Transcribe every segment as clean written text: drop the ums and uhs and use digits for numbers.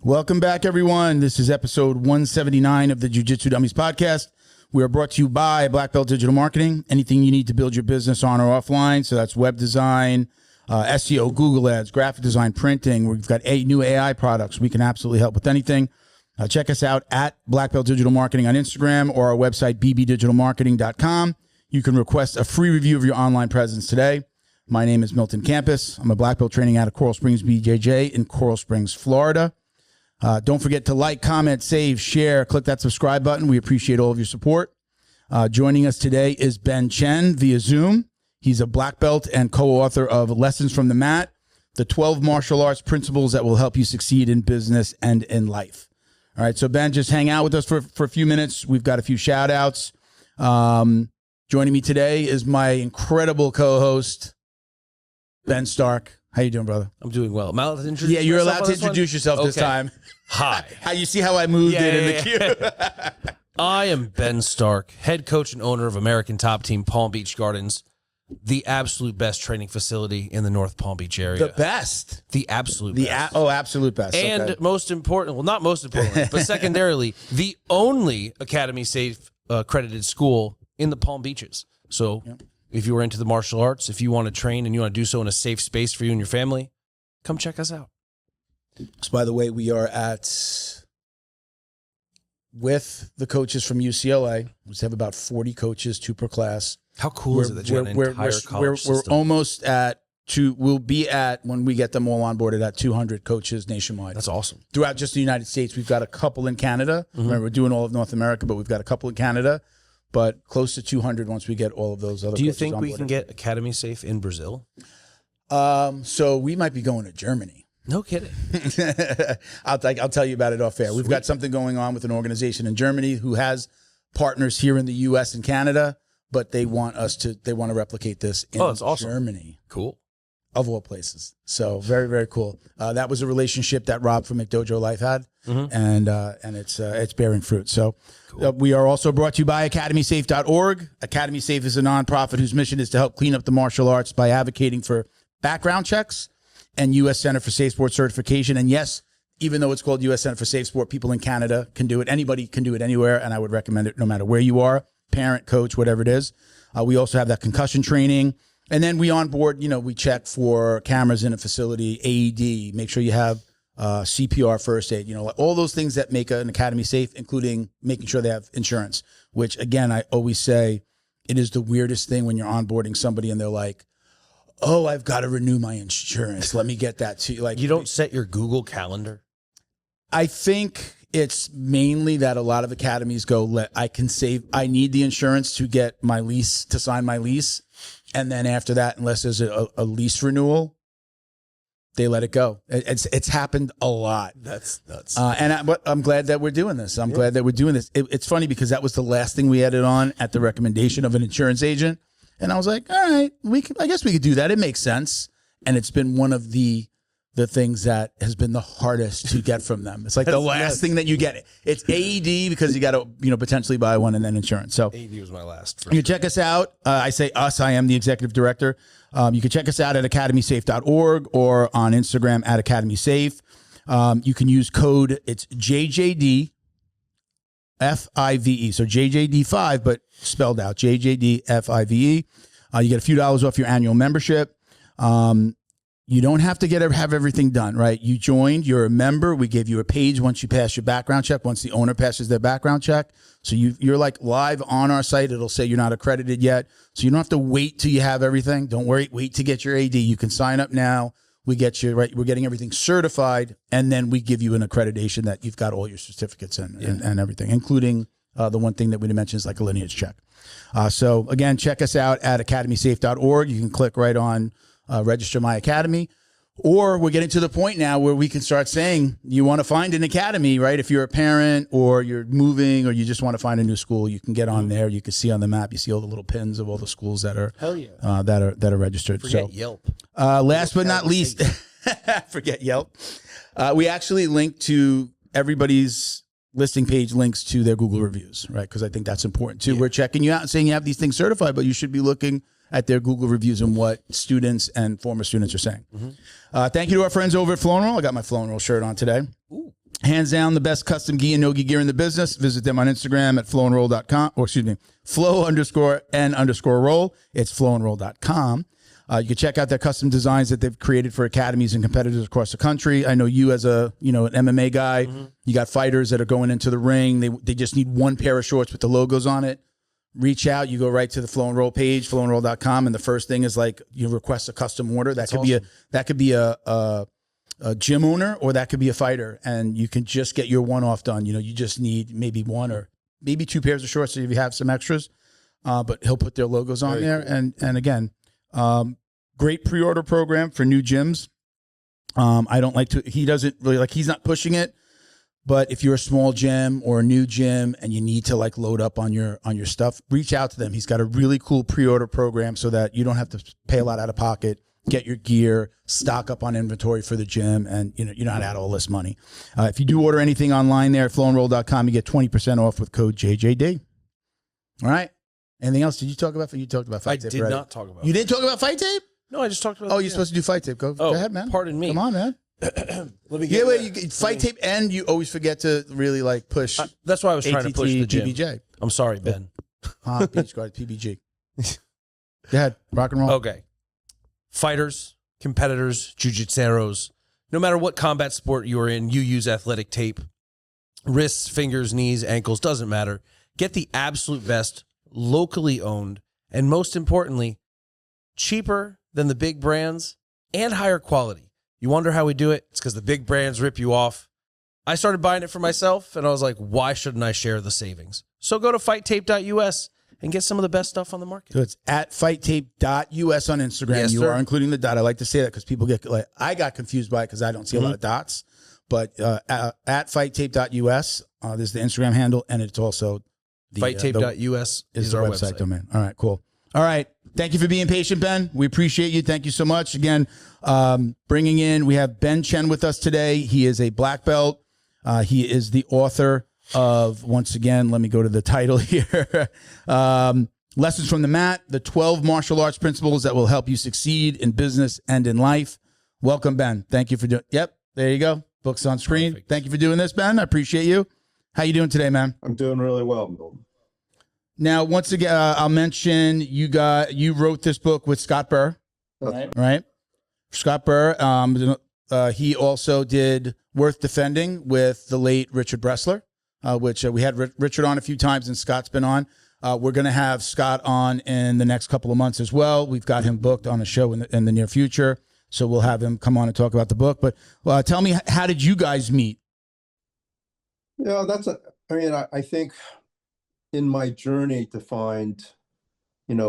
Welcome back, everyone. This is episode 179 of the Jiu-Jitsu Dummies podcast. We are brought to you by Black Belt Digital Marketing. Anything you need to build your business on or offline. So that's web design, SEO, Google Ads, graphic design, printing. We've got new AI products. We can absolutely help with anything. Check us out at Black Belt Digital Marketing on Instagram or our website, bbdigitalmarketing.com. You can request a free review of your online presence today. My name is Milton Campus. I'm a Black Belt training out of Coral Springs, BJJ in Coral Springs, Florida. Don't forget to like, comment, save, share, click that subscribe button. We appreciate all of your support. Joining us today is Ben Chen via Zoom. He's a black belt and co-author of Lessons from the Mat, the 12 martial arts principles that will help you succeed in business and in life. All right, so Ben, just hang out with us for a few minutes. We've got a few shout outs. Joining me today is my incredible co-host, Ben Stark. How you doing, brother? I'm doing well. Yeah, you're allowed to introduce yourself this time. Hi. How you see how I moved in the queue? I am Ben Stark, head coach and owner of American Top Team Palm Beach Gardens, the absolute best training facility in the North Palm Beach area. The best. The absolute best. Absolute best. And most important, well, not most importantly, but secondarily, the only Academy Safe accredited school in the Palm Beaches. So if you are into the martial arts, if you want to train and you want to do so in a safe space for you and your family, come check us out. So, by the way, we are with the coaches from UCLA. We have about 40 coaches, 2 per class. How cool is it that you have an entire college system? We're almost at we'll be at, when we get them all onboarded, at 200 coaches nationwide. That's awesome. Throughout just the United States. We've got a couple in Canada. Remember, we're doing all of North America, but we've got a couple in Canada. But close to 200 once we get all of those other. Do you think we can get Academy Safe in Brazil? So we might be going to Germany. No kidding. I'll tell you about it off air. We've got something going on with an organization in Germany who has partners here in the U.S. and Canada, but they want to replicate this in that's awesome. Germany. Cool. Of all places. So very, very cool. That was a relationship that Rob from McDojo Life had, and it's bearing fruit. So cool. We are also brought to you by academysafe.org. Academy Safe is a nonprofit whose mission is to help clean up the martial arts by advocating for background checks and U.S. Center for Safe Sport certification. And yes, even though it's called U.S. Center for Safe Sport, people in Canada can do it. Anybody can do it anywhere, and I would recommend it no matter where you are, parent, coach, whatever it is. We also have that concussion training. And then we onboard, we check for cameras in a facility, AED, make sure you have CPR, first aid, all those things that make an academy safe, including making sure they have insurance, which, again, I always say it is the weirdest thing when you're onboarding somebody and they're like, oh, I've got to renew my insurance. Let me get that to you. Like, you don't set your Google Calendar? I think it's mainly that a lot of academies go, I need the insurance to get my lease, to sign my lease. And then after that, unless there's a lease renewal, they let it go. It's happened a lot. That's nuts. But I'm glad that we're doing this. I'm glad that we're doing this. It's funny because that was the last thing we added on at the recommendation of an insurance agent. And I was like, all right, I guess we could do that. It makes sense. And it's been one of the things that has been the hardest to get from them. It's like the last thing that you get. It's AED because you got to, potentially buy one, and then insurance. So AED was my last. You can check us out. I say us. I am the executive director. You can check us out at academysafe.org or on Instagram at academysafe. You can use code. It's JJD. FIVE. So JJD5, but spelled out JJD5VE. You get a few dollars off your annual membership. You don't have to have everything done, right? You joined, you're a member. We gave you a page once you pass your background check, once the owner passes their background check. So you're like live on our site. It'll say you're not accredited yet. So you don't have to wait till you have everything. Don't worry, wait to get your AD. You can sign up now. We get you, right? We're getting everything certified, and then we give you an accreditation that you've got all your certificates and everything, including the one thing that we didn't mention is like a lineage check. So again, check us out at academysafe.org. You can click right on Register My Academy. Or we're getting to the point now where we can start saying you want to find an academy, right? If you're a parent or you're moving or you just want to find a new school, you can get on there. You can see on the map, you see all the little pins of all the schools that are that are registered. Forget Yelp. Last but not least, forget Yelp. We actually link to everybody's listing page links to their Google reviews, right? Because I think that's important too. Yeah. We're checking you out and saying you have these things certified, but you should be looking at their Google reviews and what students and former students are saying. Thank you to our friends over at Flown Roll. I got my Flown Roll shirt on today. Ooh. Hands down, the best custom gi and no-gi gear in the business. Visit them on Instagram at flowandroll.com, or excuse me, flow_and_roll. It's flowandroll.com. You can check out their custom designs that they've created for academies and competitors across the country. I know you as an MMA guy, you got fighters that are going into the ring. They just need one pair of shorts with the logos on it. Reach out. You go right to the Flow and Roll page, flowandroll.com, and the first thing is like you request a custom order. That could be a gym owner, or that could be a fighter, and you can just get your one-off done. You just need maybe one or maybe two pairs of shorts if you have some extras, but he'll put their logos on there. Cool. And again, great pre-order program for new gyms. He doesn't really he's not pushing it, but if you're a small gym or a new gym and you need to load up on your stuff, reach out to them. He's got a really cool pre-order program so that you don't have to pay a lot out of pocket. Get your gear, stock up on inventory for the gym, and you're not out all this money. If you do order anything online there at flowandroll.com, you get 20% off with code JJD. All right. Anything else? Did you talk about? You talked about fight tape. I did not talk about. You didn't talk about fight tape? No, I just talked about. Oh, you're supposed to do fight tape. Go ahead, man. Pardon me. Come on, man. Let me get fight tape, and you always forget to really push. That's why I was trying to push the gym. PBJ. I'm sorry, Ben. Beach guard, PBG. Go ahead, rock and roll. Okay. Fighters, competitors, jiu-jitseros, no matter what combat sport you're in, you use athletic tape. Wrists, fingers, knees, ankles, doesn't matter. Get the absolute best, locally owned, and most importantly, cheaper than the big brands and higher quality. You wonder how we do it? It's because the big brands rip you off. I started buying it for myself, and I was like, why shouldn't I share the savings? So go to fighttape.us and get some of the best stuff on the market. So it's at fighttape.us on Instagram. Yes, you sir. are including the dot. I like to say that because people get I got confused by it because I don't see a lot of dots. But at fighttape.us, there's the Instagram handle, and it's also the fighttape.us is our website domain. All right, cool. All right. Thank you for being patient, Ben. We appreciate you. Thank you so much. Again, bringing in, we have Ben Chen with us today. He is a black belt. He is the author of, once again, let me go to the title here. Lessons from the Mat, the 12 martial arts principles that will help you succeed in business and in life. Welcome, Ben. Thank you for doing, yep, there you go. Books on screen. Perfect. Thank you for doing this, Ben. I appreciate you. How you doing today, man? I'm doing really well, Milton. Now, once again, I'll mention you wrote this book with Scott Burr, right? Scott Burr. He also did Worth Defending with the late Richard Bressler, which we had Richard on a few times, and Scott's been on. We're going to have Scott on in the next couple of months as well. We've got him booked on a show in the near future, so we'll have him come on and talk about the book. But tell me, how did you guys meet? Yeah, I think in my journey to find,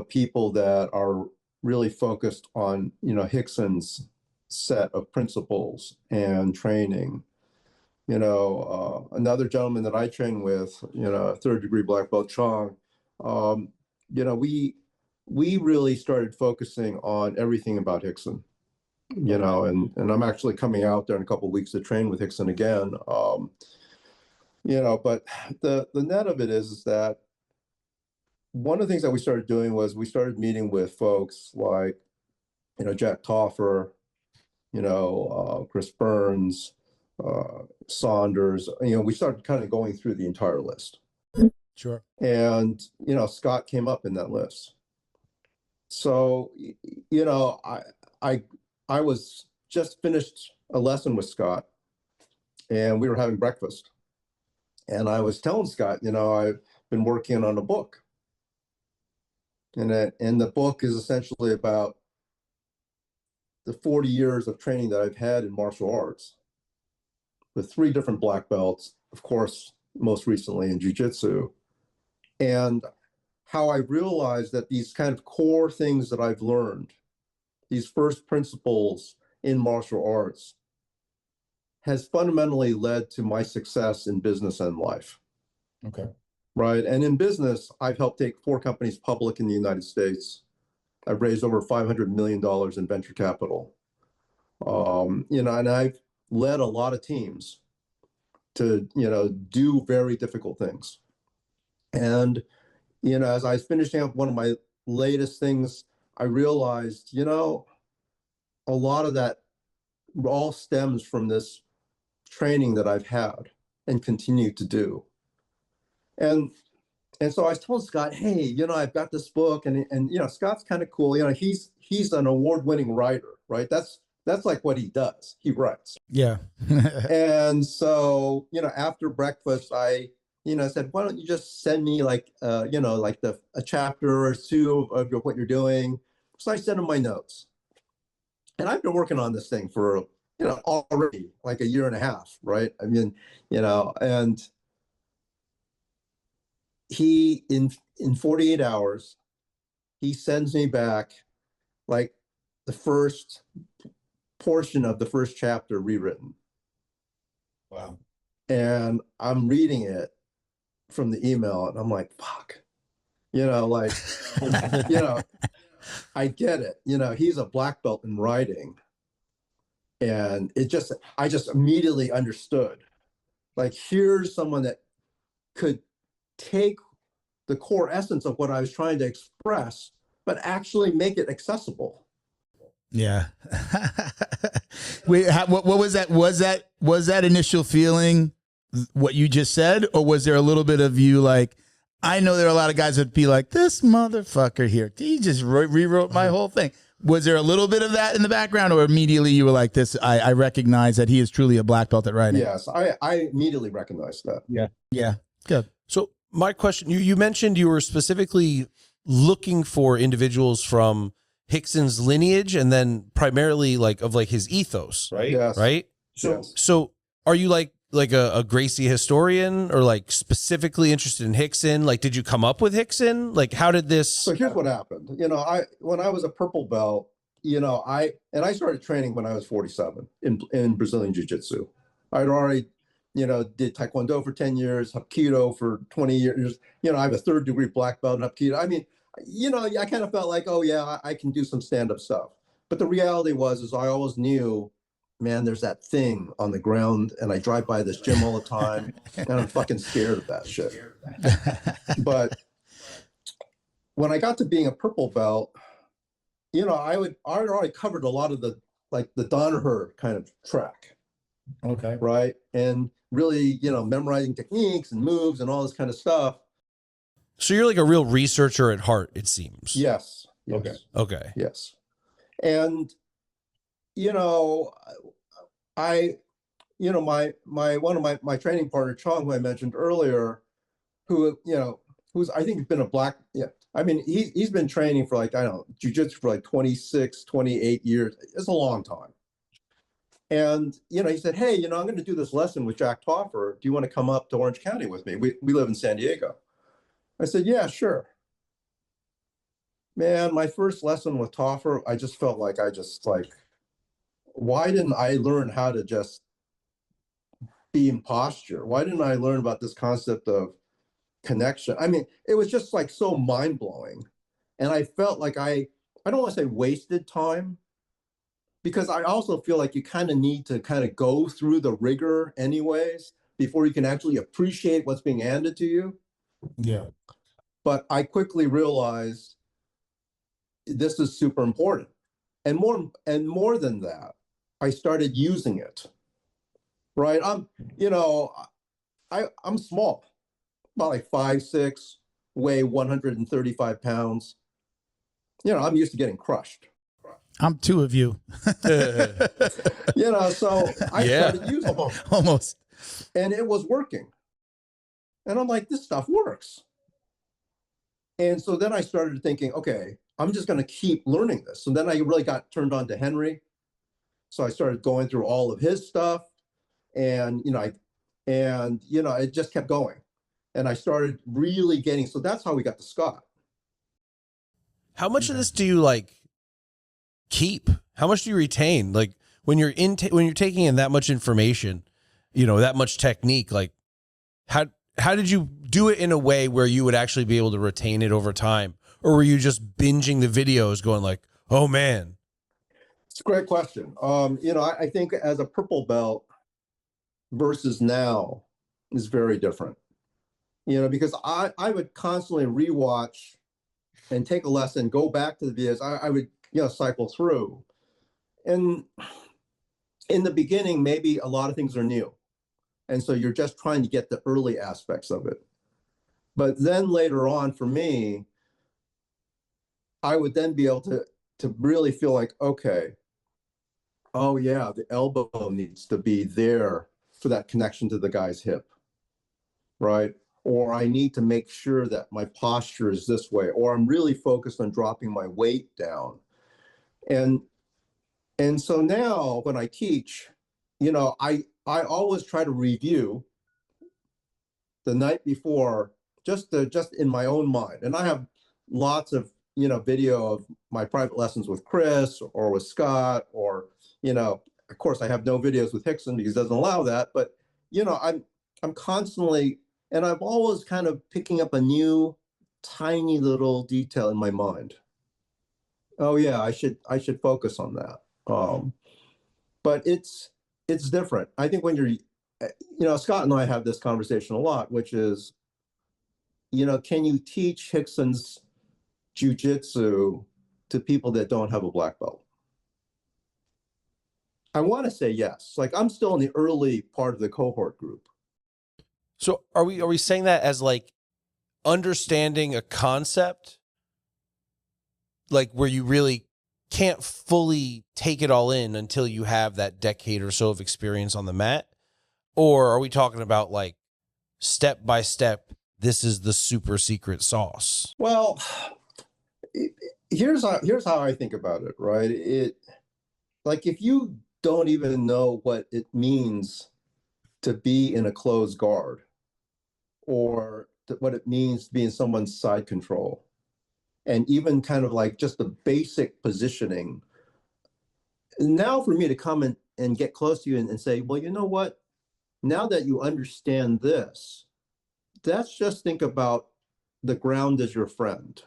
people that are really focused on, Hixon's set of principles and training, another gentleman that I train with, third degree black belt Chong, we really started focusing on everything about Hixon, and I'm actually coming out there in a couple of weeks to train with Hixon again. But the net of it is that one of the things that we started doing was we started meeting with folks like, Jack Toffer, Chris Burns, Saunders. We started kind of going through the entire list. Sure. And, Scott came up in that list. So, I was just finished a lesson with Scott, and we were having breakfast. And I was telling Scott, I've been working on a book. And the book is essentially about the 40 years of training that I've had in martial arts with 3 different black belts, of course, most recently in jiu-jitsu. And how I realized that these kind of core things that I've learned, these first principles in martial arts, has fundamentally led to my success in business and life. Okay. Right. And in business, I've helped take 4 companies public in the United States. I've raised over $500 million in venture capital. And I've led a lot of teams to, do very difficult things. And, as I was finishing up one of my latest things, I realized, a lot of that all stems from this training that I've had and continue to do. And so I told Scott, hey, you know, I've got this book, and you know, Scott's kind of cool. You know, he's an award-winning writer, right? That's like what he does. He writes. Yeah. And so, you know, after breakfast, I, you know, said, why don't you just send me like, you know, like a chapter or two of what you're doing. So I sent him my notes. And I've been working on this thing for, you know, already like a year and a half, right? I mean, you know, and he, in 48 hours, he sends me back like the first portion of the first chapter rewritten. Wow. And I'm reading it from the email, and I'm like, fuck, you know, like, you know, I get it. You know, he's a black belt in writing. And I just immediately understood, like, here's someone that could take the core essence of what I was trying to express, but actually make it accessible. Yeah. Wait, what was that? Was that initial feeling what you just said, or was there a little bit of you like, I know there are a lot of guys that'd be like, this motherfucker here, he just rewrote my whole thing. Was there a little bit of that in the background, or immediately you were like, this, I recognize that he is truly a black belt at writing? Yes, I immediately recognized that. Yeah. Yeah. Good. So my question, you mentioned you were specifically looking for individuals from Hixon's lineage, and then primarily like his ethos, Right. Yes. right? Yes. So are you like a Gracie historian, or like specifically interested in Hixon? Like, did you come up with Hixon? Like, how did this? So here's what happened. You know, when I was a purple belt, you know, I started training when I was 47 in Brazilian jiu-jitsu. I'd already, you know, did Taekwondo for 10 years, Hapkido for 20 years. You know, I have a 3rd degree black belt in Hapkido. I mean, you know, I kind of felt like, oh yeah, I can do some stand-up stuff. But the reality is I always knew, man, there's that thing on the ground, and I drive by this gym all the time, and I'm fucking scared of that shit. But when I got to being a purple belt, you know, I already covered a lot of the Danaher kind of track. Okay. Right. And really, you know, memorizing techniques and moves and all this kind of stuff. So you're like a real researcher at heart, it seems. Yes. Okay. Okay. Yes. And, you know, one of my training partner, Chong, who I mentioned earlier, who, you know, who's, I think, been a black, yeah. I mean, he's been training for like, I don't know, jiu-jitsu for like 26, 28 years. It's a long time. And, you know, he said, hey, you know, I'm going to do this lesson with Jack Toffer. Do you want to come up to Orange County with me? We live in San Diego. I said, yeah, sure. Man, my first lesson with Toffer, I just felt like why didn't I learn how to just be in posture? Why didn't I learn about this concept of connection? I mean, it was just like so mind-blowing. And I felt like I don't want to say wasted time, because I also feel like you kind of need to kind of go through the rigor anyways before you can actually appreciate what's being handed to you. Yeah. But I quickly realized this is super important. And more than that, I started using it. Right? I'm small, about like 5'6", weigh 135 pounds. You know, I'm used to getting crushed. I'm 2 of you. You know, so I started using it. Almost. And it was working. And I'm like, this stuff works. And so then I started thinking, okay, I'm just going to keep learning this. So then I really got turned on to Henry. So I started going through all of his stuff, and, you know, it just kept going. And I started really getting, so that's how we got to Scott. How much of this do you like keep? How much do you retain? Like when you're taking in that much information, you know, that much technique, like how did you do it in a way where you would actually be able to retain it over time? Or were you just binging the videos going like, oh man? It's a great question. You know, I think as a purple belt versus now is very different. You know, because I would constantly rewatch and take a lesson, go back to the videos. I would, you know, cycle through. And in the beginning, maybe a lot of things are new. And so you're just trying to get the early aspects of it. But then later on for me, I would then be able to really feel like, okay, oh yeah, the elbow needs to be there for that connection to the guy's hip, right? Or I need to make sure that my posture is this way, or I'm really focused on dropping my weight down. And so now when I teach, you know, I always try to review the night before, just in my own mind. And I have lots of, you know, video of my private lessons with Chris or with Scott, or, you know, of course I have no videos with Hixon because he doesn't allow that, but, you know, I'm constantly, and I'm always kind of picking up a new tiny little detail in my mind. Oh yeah, I should focus on that. But it's different. I think when you're, you know, Scott and I have this conversation a lot, which is, you know, can you teach Hixon's jiu-jitsu to people that don't have a black belt? I want to say yes. Like, I'm still in the early part of the cohort group. So are we saying that as like understanding a concept, like where you really can't fully take it all in until you have that decade or so of experience on the mat? Or are we talking about like step by step, this is the super secret sauce? Well, here's how I think about it, right? It, like, if you don't even know what it means to be in a closed guard, or what it means to be in someone's side control, and even kind of like just the basic positioning, now for me to come and get close to you and say, well, you know what? Now that you understand this, let's just think about the ground as your friend,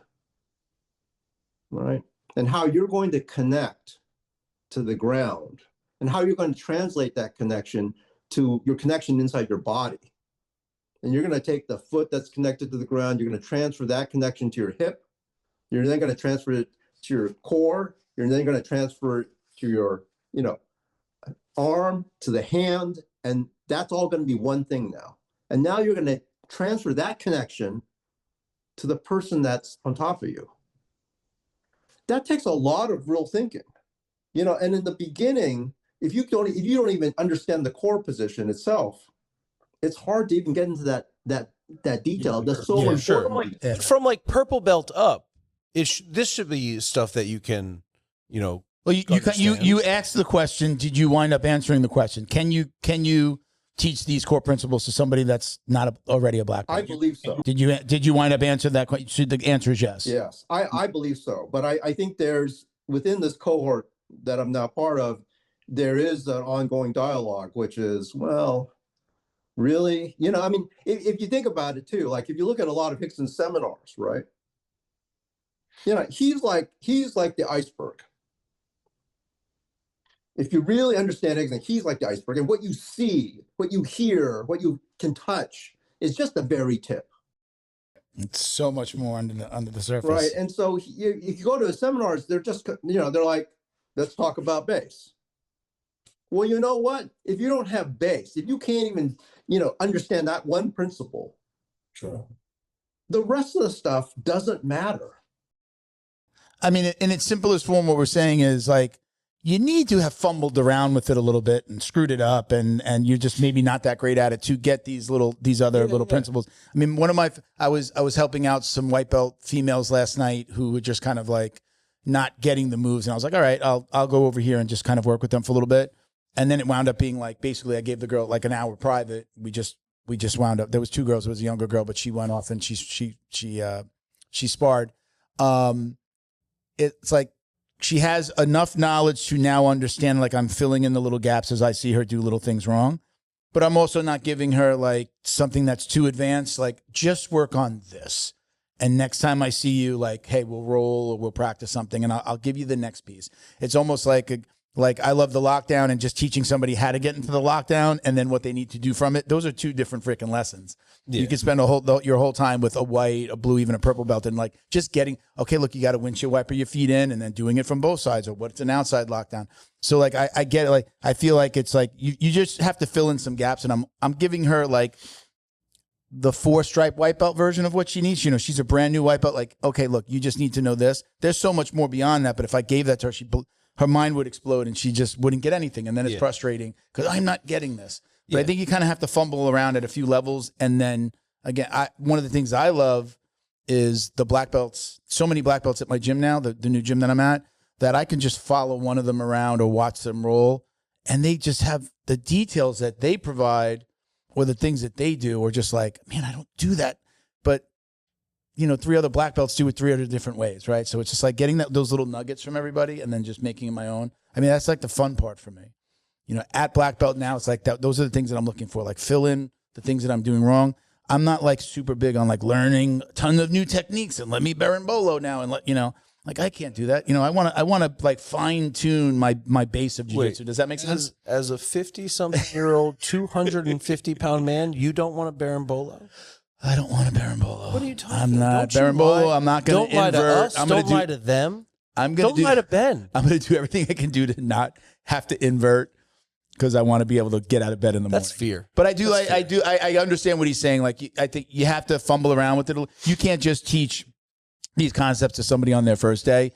right? And how you're going to connect to the ground, and how you're going to translate that connection to your connection inside your body. And you're going to take the foot that's connected to the ground, you're going to transfer that connection to your hip. You're then going to transfer it to your core. You're then going to transfer it to your, you know, arm, to the hand. And that's all going to be one thing now. And now you're going to transfer that connection to the person that's on top of you. That takes a lot of real thinking, you know. And in the beginning, if you don't even understand the core position itself, it's hard to even get into that detail. That's so important. Sure. From like purple belt up, this should be stuff that you can, you know. Well, you asked the question. Did you wind up answering the question? Can you teach these core principles to somebody that's not already a black belt? I believe so. Did you wind up answering that question? The answer is yes. Yes, I believe so. But I think there's, within this cohort that I'm now part of, there is an ongoing dialogue, which is, well, really, you know, I mean, if you think about it too, like if you look at a lot of Hixon seminars, right? You know, he's like the iceberg. If you really understand Hixon, he's like the iceberg, and what you see, what you hear, what you can touch is just the very tip. It's so much more under the surface, right? And so if you go to the seminars, they're just, you know, they're like, let's talk about base. Well, you know what? If you don't have base, if you can't even, you know, understand that one principle, sure, the rest of the stuff doesn't matter. I mean, in its simplest form, what we're saying is like, you need to have fumbled around with it a little bit and screwed it up, and you're just maybe not that great at it to get these other little principles. I mean, I was helping out some white belt females last night who were just kind of like not getting the moves, and I was like, all right, I'll go over here and just kind of work with them for a little bit. And then it wound up being like, basically I gave the girl like an hour private. We just wound up, there was two girls. It was a younger girl, but she went off and she sparred. It's like, she has enough knowledge to now understand, like, I'm filling in the little gaps as I see her do little things wrong. But I'm also not giving her like something that's too advanced. Like, just work on this. And next time I see you, like, hey, we'll roll or we'll practice something and I'll give you the next piece. It's almost like Like, I love the lockdown and just teaching somebody how to get into the lockdown and then what they need to do from it. Those are two different freaking lessons. Yeah. You can spend your whole time with a white, a blue, even a purple belt, and like just getting, okay, look, you got to windshield wiper your feet in, and then doing it from both sides, or what's an outside lockdown. So like, I get it. Like, I feel like it's like you just have to fill in some gaps, and I'm giving her like the 4-stripe white belt version of what she needs. You know, she's a brand new white belt. Like, okay, look, you just need to know this. There's so much more beyond that. But if I gave that to her, her mind would explode and she just wouldn't get anything. And then it's frustrating because I'm not getting this. But I think you kind of have to fumble around at a few levels. And then again, one of the things I love is the black belts. So many black belts at my gym now, the new gym that I'm at, that I can just follow one of them around or watch them roll. And they just have the details that they provide or the things that they do, or just like, man, I don't do that. But, you know, 3 other black belts do it 3 other different ways, right? So it's just like getting those little nuggets from everybody and then just making it my own. I mean, that's like the fun part for me. You know, at black belt now, it's like those are the things that I'm looking for, like fill in the things that I'm doing wrong. I'm not like super big on like learning a ton of new techniques and let me berimbolo now and you know, like I can't do that. You know, I want to like fine tune my base of jiu-jitsu. Does that make sense? As a 50-something-year-old, 250-pound man, you don't want a berimbolo? I don't want a berimbolo. What are you talking? I'm not berimbolo. I'm not going to invert. Don't lie to us. Don't lie to them. Don't lie to Ben. I'm going to do everything I can do to not have to invert because I want to be able to get out of bed in the morning. That's fear. But I understand what he's saying. Like, I think you have to fumble around with it. You can't just teach these concepts to somebody on their first day.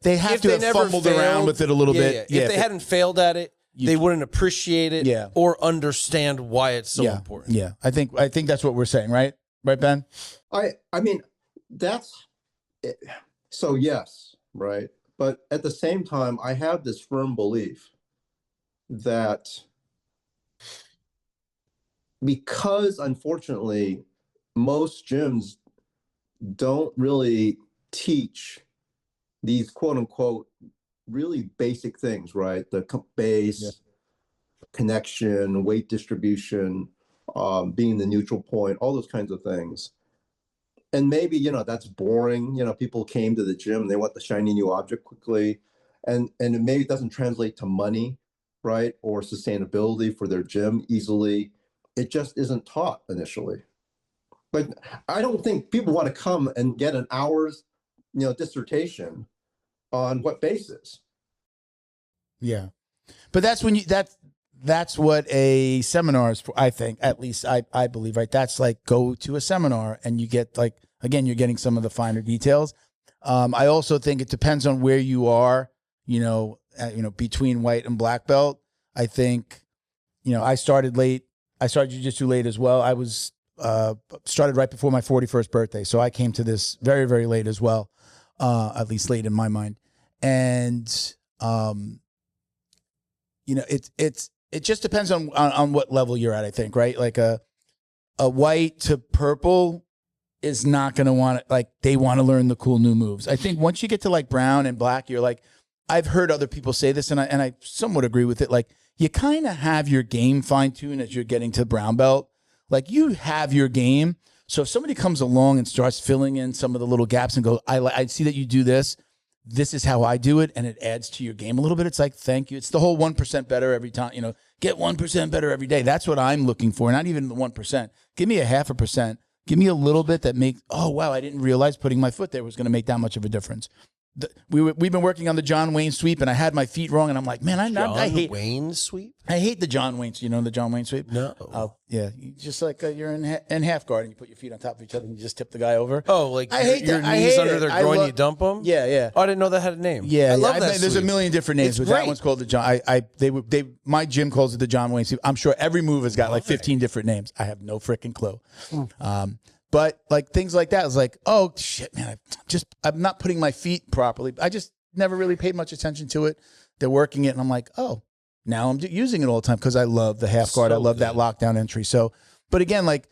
They have to have fumbled around with it a little bit. Yeah. If they hadn't failed at it, they wouldn't appreciate it or understand why it's so important. Yeah, I think that's what we're saying, right? Right, Ben? I mean, that's it. So yes, right. But at the same time, I have this firm belief that because unfortunately, most gyms don't really teach these quote unquote really basic things, right? The base, connection, weight distribution, being the neutral point, all those kinds of things. And maybe, you know, that's boring. You know, people came to the gym, they want the shiny new object quickly. And it maybe doesn't translate to money, right? Or sustainability for their gym easily. It just isn't taught initially. Like, I don't think people want to come and get an hour's, you know, dissertation on what basis. Yeah. But that's when that's what a seminar is for, I think. At least I believe, right? That's like, go to a seminar and you get like, again, you're getting some of the finer details. I also think it depends on where you are, you know, between white and black belt. I think, you know, I started late. I started jiu-jitsu late as well. I was started right before my 41st birthday. So I came to this very, very late as well, at least late in my mind. And, you know, it just depends on what level you're at, I think, right? Like a white to purple is not going to want to, like, they want to learn the cool new moves. I think once you get to like brown and black, you're like, I've heard other people say this and I somewhat agree with it. Like, you kind of have your game fine-tuned as you're getting to brown belt. Like, you have your game. So if somebody comes along and starts filling in some of the little gaps and go, I see that you do this. This is how I do it. And it adds to your game a little bit. It's like, thank you. It's the whole 1% better every time, you know, get 1% better every day. That's what I'm looking for. Not even the 1%. Give me a 0.5%. Give me a little bit that makes, oh, wow, I didn't realize putting my foot there was going to make that much of a difference. We've been working on the John Wayne sweep, and I had my feet wrong, and I'm like, man, I hate Wayne sweep. I hate the John Wayne. You know the John Wayne sweep? No. Oh, yeah. Just like you're in half guard, and you put your feet on top of each other, and you just tip the guy over. Oh, like I hate your that. knees under their groin, you dump them. Yeah, yeah. Oh, I didn't know that had a name. Yeah, I love that. There's sweep. a million different names, but that one's called the John. My gym calls it the John Wayne sweep. I'm sure every move has got like 15 different names. I have no freaking clue. But like things like that is like, oh shit, man, I'm not putting my feet properly. I just never really paid much attention to it. They're working it, and I'm like, oh, now I'm using it all the time because I love the half guard. I love that lockdown entry. So, but again, like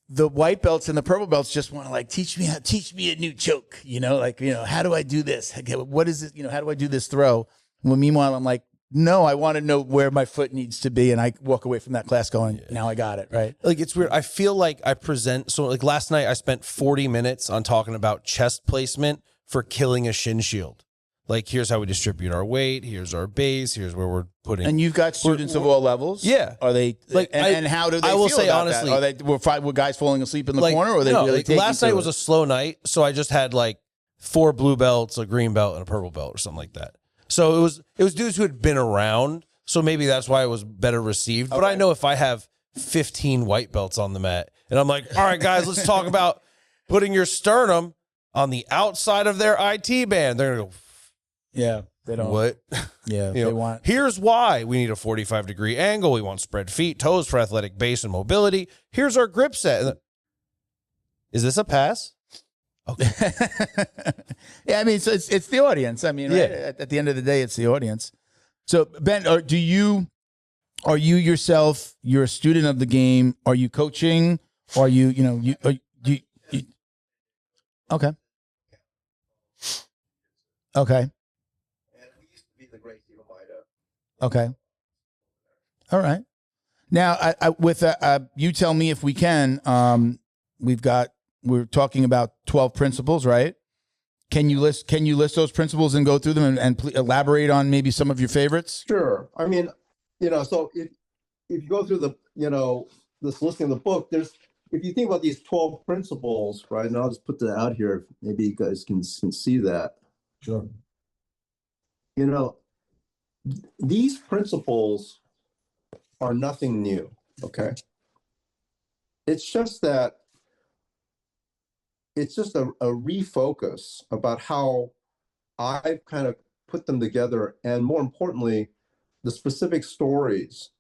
the white belts and the purple belts just want to like teach me a new choke. You know, like, you know, how do I do this? What is it? You know, how do I do this throw? Well, meanwhile, I'm like, no, I want to know where my foot needs to be. And I walk away from that class going, now I got it, right? Like, it's weird. I feel like I present, so like last night I spent 40 minutes on talking about chest placement for killing a shin shield. Like, here's how we distribute our weight. Here's our base. Here's where we're putting. And you've got students of all levels. Yeah. Are they Like, and how do they? I will feel say about honestly, that? Were guys falling asleep in the like, corner, or are they no, really like, taking last to night it? was a slow night, so I just had like 4 blue belts, a green belt, and a purple belt, or something like that. So it was dudes who had been around, so maybe that's why it was better received. But I know if I have 15 white belts on the mat, and I'm like, all right, guys, let's talk about putting your sternum on the outside of their IT band. They're gonna go, yeah, they don't. what? Yeah, You know, they want. here's why we need a 45-degree angle. We want spread feet, toes for athletic base and mobility. Here's our grip set. Is this a pass? Okay. Yeah, I mean, so it's the audience. I mean, right? At the end of the day, it's the audience. So Ben, are you yourself? You're a student of the game. Are you coaching? Are you okay? Okay. And we used to be the Gracie Lomita. Okay. All right. Now, you tell me if we can. We're talking about 12 principles, right? Can you list those principles and go through them and elaborate on maybe some of your favorites? Sure. I mean, so if you go through this listing of the book, if you think about these 12 principles, right? And I'll just put that out here. Maybe you guys can see that. Sure. These principles are nothing new. Okay. It's just that it's just a refocus about how I've kind of put them together, and more importantly, the specific stories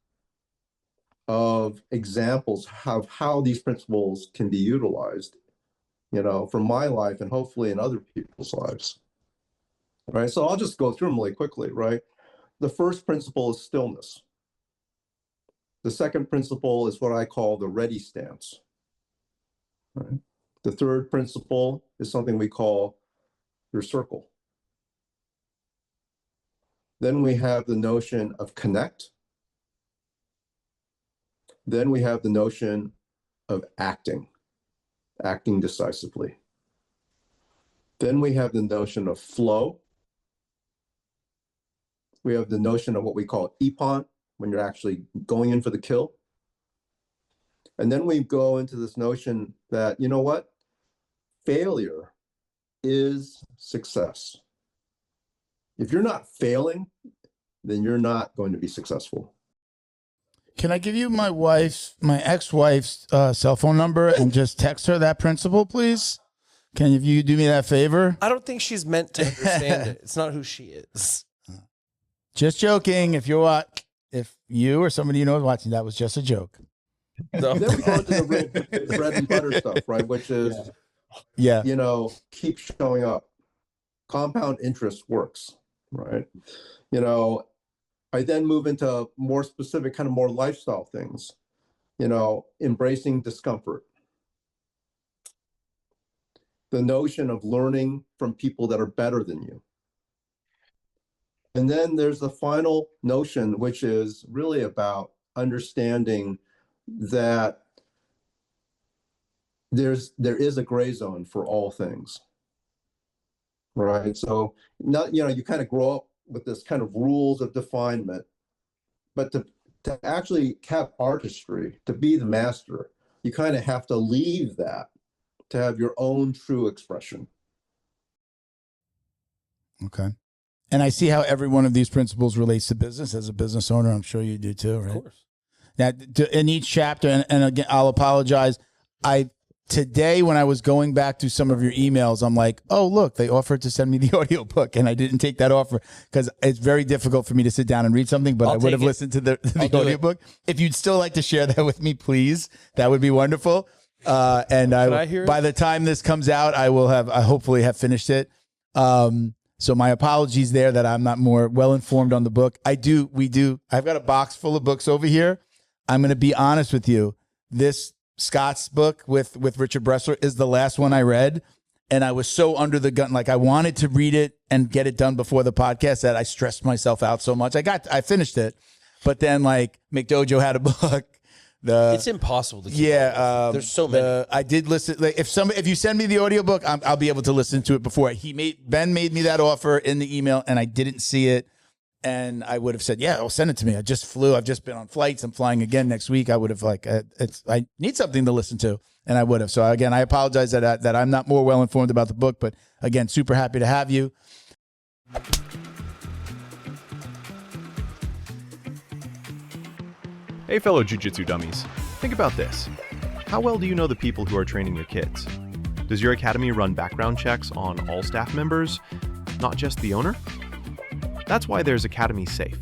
of examples of how these principles can be utilized, from my life and hopefully in other people's lives. Right. So I'll just go through them really quickly. Right. The first principle is stillness. The second principle is what I call the ready stance. Right. The third principle is something we call your circle. Then we have the notion of connect. Then we have the notion of acting decisively. Then we have the notion of flow. We have the notion of what we call ippon, when you're actually going in for the kill. And then we go into this notion that, failure is success. If you're not failing, then you're not going to be successful. Can I give you my ex-wife's cell phone number and just text her that principle, please? Can you do me that favor? I don't think she's meant to understand it. It's not who she is. Just joking. If you or somebody you know is watching, that was just a joke. Then we go into the real bread and butter stuff, right? Which is, keep showing up. Compound interest works, right? I then move into more specific, kind of more lifestyle things, embracing discomfort. The notion of learning from people that are better than you. And then there's the final notion, which is really about understanding that there is a gray zone for all things, right? So you kind of grow up with this kind of rules of definement, but to actually have artistry, to be the master, you kind of have to leave that to have your own true expression. Okay. And I see how every one of these principles relates to business. As a business owner, I'm sure you do too, right? Of course. Now, in each chapter, and again, I'll apologize. Today, when I was going back to some of your emails, I'm like, oh, look, they offered to send me the audiobook, and I didn't take that offer because it's very difficult for me to sit down and read something, but I would have listened to the audiobook. If you'd still like to share that with me, please, that would be wonderful. And by the time this comes out, I hopefully have finished it. So my apologies there that I'm not more well-informed on the book. I've got a box full of books over here. I'm going to be honest with you. This Scott's book with Richard Bressler is the last one I read. And I was so under the gun. Like I wanted to read it and get it done before the podcast that I stressed myself out so much. I finished it, but then like McDojo had a book. It's impossible to keep up with. There's so many. I did listen. Like, if you send me the audiobook, I'll be able to listen to it before. Ben made me that offer in the email, and I didn't see it. And I would have said, yeah, send it to me. I just flew. I've just been on flights. I'm flying again next week. I would have I need something to listen to, and I would have. So again, I apologize that I'm not more well informed about the book, but again, super happy to have you. Hey, fellow jiu-jitsu dummies. Think about this. How well do you know the people who are training your kids? Does your academy run background checks on all staff members, not just the owner? That's why there's Academy Safe.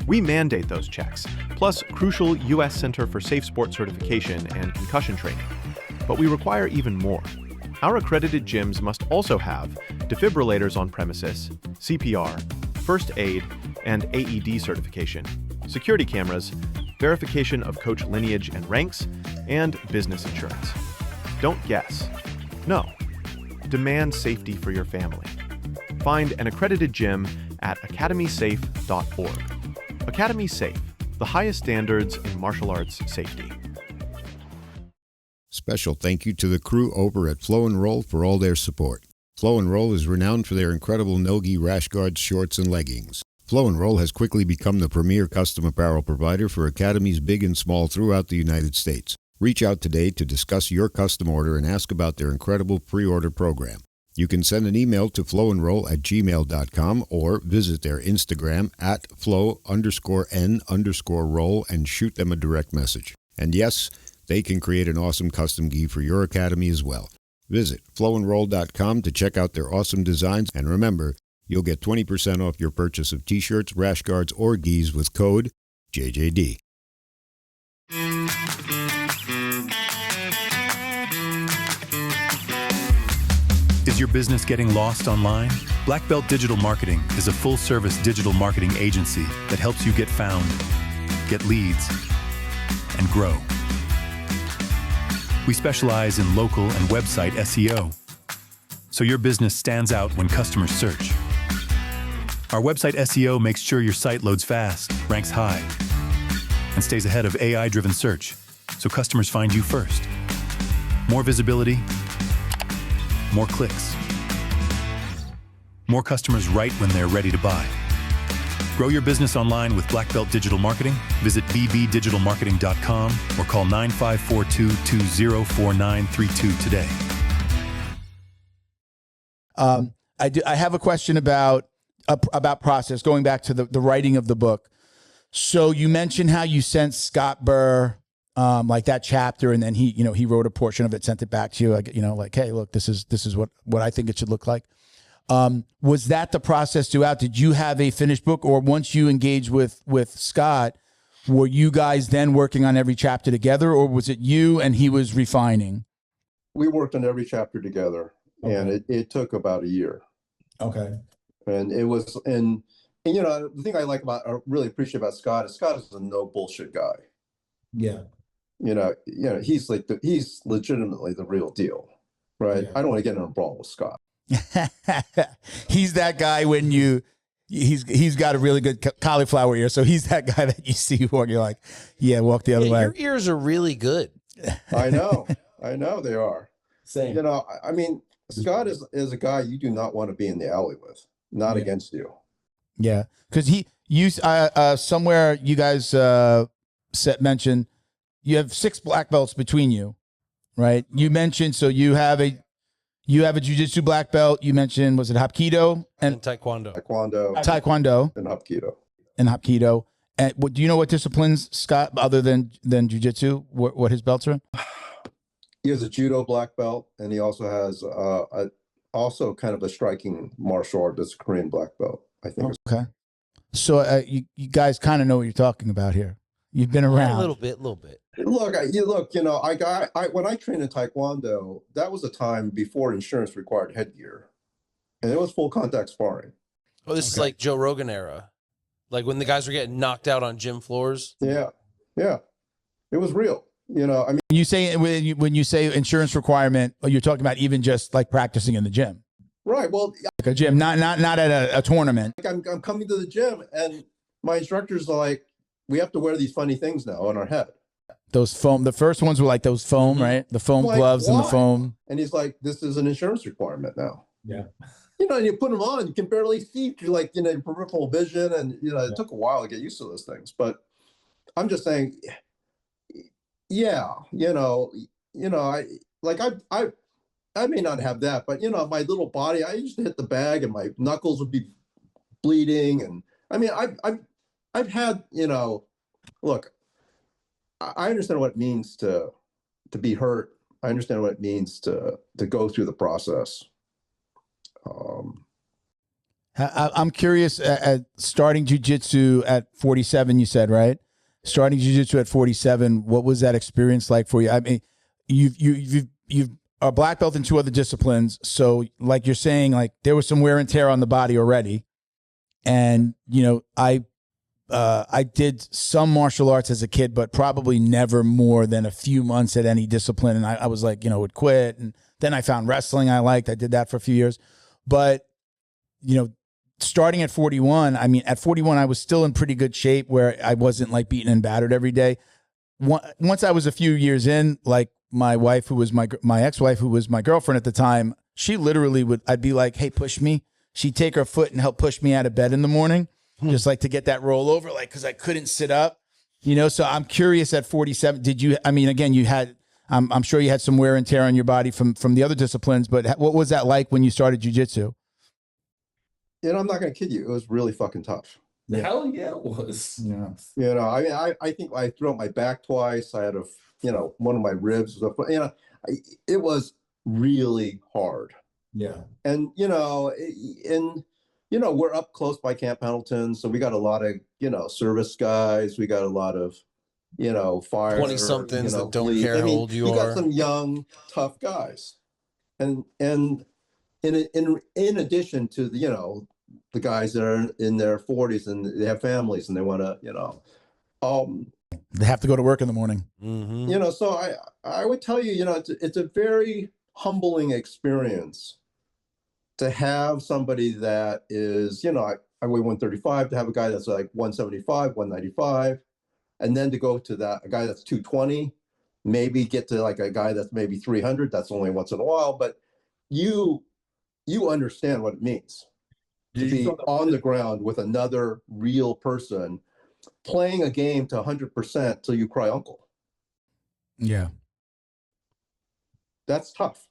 We mandate those checks, plus crucial U.S. Center for Safe Sport certification and concussion training. But we require even more. Our accredited gyms must also have defibrillators on premises, CPR, first aid, and AED certification, security cameras, verification of coach lineage and ranks, and business insurance. Don't guess. No. Demand safety for your family. Find an accredited gym at academysafe.org. Academy Safe, the highest standards in martial arts safety. Special thank you to the crew over at Flow and Roll for all their support. Flow and Roll is renowned for their incredible no-gi rash guards, shorts, and leggings. Flow and Roll has quickly become the premier custom apparel provider for academies big and small throughout the United States. Reach out today to discuss your custom order and ask about their incredible pre-order program. You can send an email to flowandroll@gmail.com or visit their Instagram at flow_n_roll and shoot them a direct message. And yes, they can create an awesome custom gi for your academy as well. Visit flowandroll.com to check out their awesome designs, and remember, you'll get 20% off your purchase of t-shirts, rash guards, or gis with code JJD. Is your business getting lost online? Black Belt Digital Marketing is a full-service digital marketing agency that helps you get found, get leads, and grow. We specialize in local and website SEO, so your business stands out when customers search. Our website SEO makes sure your site loads fast, ranks high, and stays ahead of AI-driven search, so customers find you first. More visibility, more clicks. More customers right when they're ready to buy. Grow your business online with Black Belt Digital Marketing. Visit bbdigitalmarketing.com or call 9542-204932 today. I have a question about process, going back to the writing of the book. So you mentioned how you sent Scott Burr like that chapter, and then he wrote a portion of it, sent it back to you, like, hey, look, this is what I think it should look like. Was that the process throughout? Did you have a finished book, or once you engaged with Scott, were you guys then working on every chapter together, or was it you and he was refining? We worked on every chapter together, okay. And it took about a year. Okay. And it was, and the thing I really appreciate about Scott is a no bullshit guy. Yeah. He's legitimately the real deal, right? Yeah. I don't want to get in a brawl with Scott. He's that guy when he's got a really good cauliflower ear. So he's that guy that you see walk, you're like, yeah, walk the other way. Your ears are really good. I know they are. Same. Scott is a guy you do not want to be in the alley with, not against you. Yeah. Cause somewhere you guys, mentioned you have 6 black belts between you, right? You mentioned, so you have a jiu-jitsu black belt. You mentioned, was it Hapkido? And Taekwondo. And Hapkido. And do you know what disciplines, Scott, other than jiu-jitsu, what his belts are in? He has a judo black belt, and he also has also kind of a striking martial art that's a Korean black belt, I think. Okay. So you guys kind of know what you're talking about here. You've been around. A little bit. Look, when I trained in Taekwondo, that was a time before insurance required headgear, and it was full contact sparring. Oh, this is like Joe Rogan era, like when the guys were getting knocked out on gym floors. Yeah, it was real. You say when you say insurance requirement, you're talking about even just like practicing in the gym, right? Well, like a gym, not at a tournament. I'm coming to the gym, and my instructors are like, we have to wear these funny things now on our head. Those foam. The first ones were like those foam, right? The foam Like, gloves and the why? foam. And he's like, this is an insurance requirement now. Yeah. You know, and you put them on, you can barely see, you're like, you know, peripheral vision. And, you know, it took a while to get used to those things. But I'm just saying, yeah, I may not have that, but, you know, my little body, I used to hit the bag and my knuckles would be bleeding. And I mean, I've had, you know, look, I understand what it means to be hurt. I understand what it means to go through the process. I'm curious, at starting jiu-jitsu at 47, you said, right? Starting jiu-jitsu at 47, what was that experience like for you? I mean, you've a black belt in 2 other disciplines. So like you're saying, like there was some wear and tear on the body already. And, you know, I did some martial arts as a kid, but probably never more than a few months at any discipline. And I was like, you know, would quit. And then I found wrestling I liked. I did that for a few years. But, you know, starting at 41, I mean, at 41, I was still in pretty good shape where I wasn't like beaten and battered every day. Once I was a few years in, like my wife, who was my ex-wife, who was my girlfriend at the time, she literally I'd be like, hey, push me. She'd take her foot and help push me out of bed in the morning, just like to get that roll over, like, because I couldn't sit up, you know? So I'm curious at 47, did you, I mean, again, you had, I'm sure you had some wear and tear on your body from the other disciplines, but what was that like when you started jiu-jitsu? You know, I'm not going to kid you. It was really fucking tough. Yeah. Hell yeah, it was. Yeah. You know, I mean, I think I threw out my back twice. I had one of my ribs, you know, it was really hard. Yeah. And, you know, we're up close by Camp Pendleton. So we got a lot of, you know, service guys. We got a lot of, you know, fire 20-somethings that don't police. care how old you are. You got some young, tough guys. And in addition to the, you know, the guys that are in their 40s and they have families and they want to, you know, They have to go to work in the morning. Mm-hmm. you know, so I would tell you, you know, it's a very humbling experience to have somebody that is, you know, I weigh 135, to have a guy that's like 175, 195, and then to go to a guy that's 220, maybe get to like a guy that's maybe 300. That's only once in a while, but you understand what it means to be on the ground with another real person playing a game to 100% till you cry uncle. Yeah. That's tough.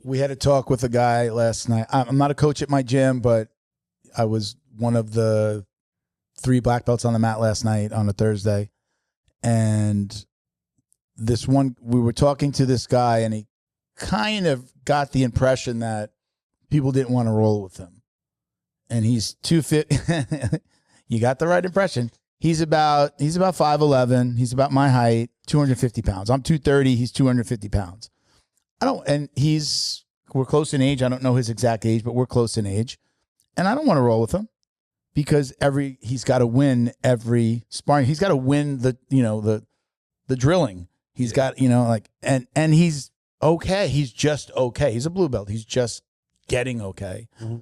We had a talk with a guy last night. I'm not a coach at my gym, but I was one of the 3 black belts on the mat last night on a Thursday. And we were talking to this guy, and he kind of got the impression that people didn't want to roll with him. And he's 250. You got the right impression. He's about 5'11". He's about my height, 250 pounds. I'm 230. He's 250 pounds. We're close in age. I don't know his exact age, but we're close in age. And I don't want to roll with him because he's got to win every sparring. He's got to win the drilling. He's got, you know, like, and he's okay. He's just okay. He's a blue belt. He's just getting okay. Mm-hmm.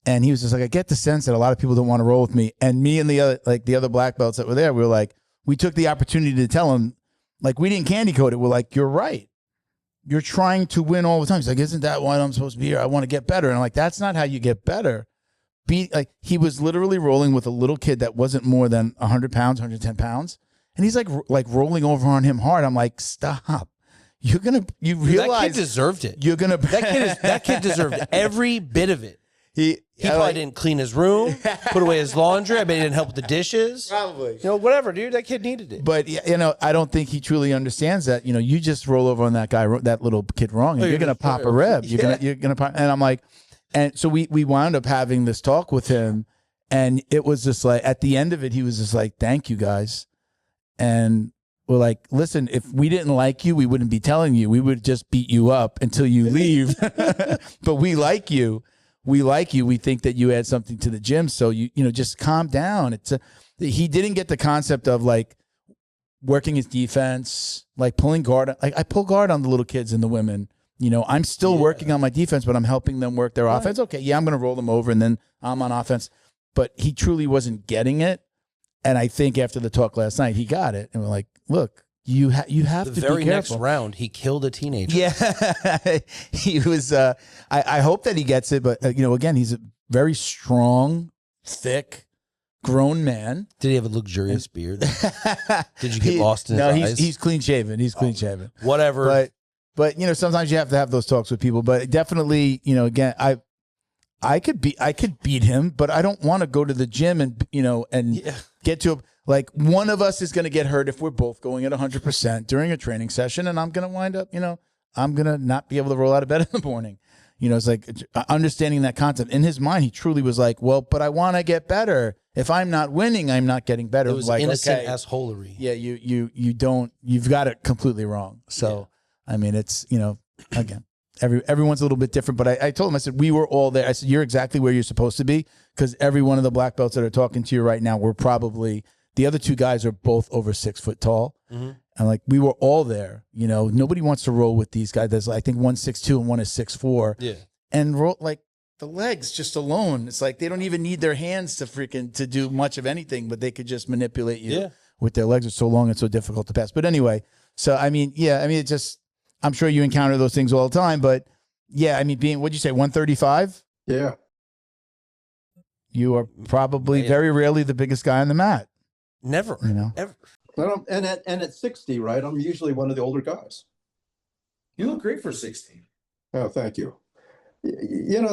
And he was just like, I get the sense that a lot of people don't want to roll with me. And me and the other black belts that were there, we took the opportunity to tell him, like, we didn't candy coat it. We're like, you're right. You're trying to win all the time. He's like, isn't that why I'm supposed to be here? I want to get better. And I'm like, that's not how you get better. He was literally rolling with a little kid that wasn't more than 100 pounds, 110 pounds. And he's like rolling over on him hard. I'm like, stop. You realize that kid deserved it. That kid deserved every bit of it. He probably like, didn't clean his room, put away his laundry. I bet he didn't help with the dishes. Probably. You know, whatever, dude. That kid needed it. But, you know, I don't think he truly understands that. You know, you just roll over on that guy, that little kid wrong, and you're going to pop a rib. You're gonna pop. And I'm like, and so we wound up having this talk with him, and it was just like, at the end of it, he was just like, thank you, guys. And we're like, listen, if we didn't like you, we wouldn't be telling you. We would just beat you up until you leave. But we like you. We like you. We think that you add something to the gym. So you know, just calm down. He didn't get the concept of like working his defense, like pulling guard. Like I pull guard on the little kids and the women. You know, I'm still working on my defense, but I'm helping them work their offense. Okay, yeah, I'm going to roll them over and then I'm on offense. But he truly wasn't getting it. And I think after the talk last night, he got it. And we're like, look, you have The to very be next careful. round, he killed a teenager. Yeah, he was. I hope that he gets it, but again, he's a very strong, thick, grown man. Did he have a luxurious beard? Did you get lost in his no, eyes? he's clean shaven. He's clean shaven. Whatever. But sometimes you have to have those talks with people. But definitely, again, I could beat him, but I don't want to go to the gym and get to like one of us is going to get hurt if we're both going at 100% during a training session, and I'm going to wind up, I'm going to not be able to roll out of bed in the morning. It's like understanding that concept. In his mind, he truly was like, well, but I want to get better. If I'm not winning, I'm not getting better. It was like, innocent okay, assholery. yeah, you've got it completely wrong. So, I mean, it's, again, everyone's a little bit different, but I told him, I said, we were all there. I said, you're exactly where you're supposed to be, because every one of the black belts that are talking to you right now, we're probably, the other two guys are both over 6 foot tall. Mm-hmm. And like, we were all there, nobody wants to roll with these guys. There's, I think, 1'6'2" and one is 6'4". Yeah. And roll, like, the legs just alone, it's like they don't even need their hands to do much of anything, but they could just manipulate you with their legs. Are so long and so difficult to pass. But anyway, so I mean, it just, I'm sure you encounter those things all the time, but yeah, I mean, what'd you say, 135? Yeah. You are probably very rarely the biggest guy on the mat. Never, ever. And at 60, right? I'm usually one of the older guys. You look great for 60. Oh, thank you.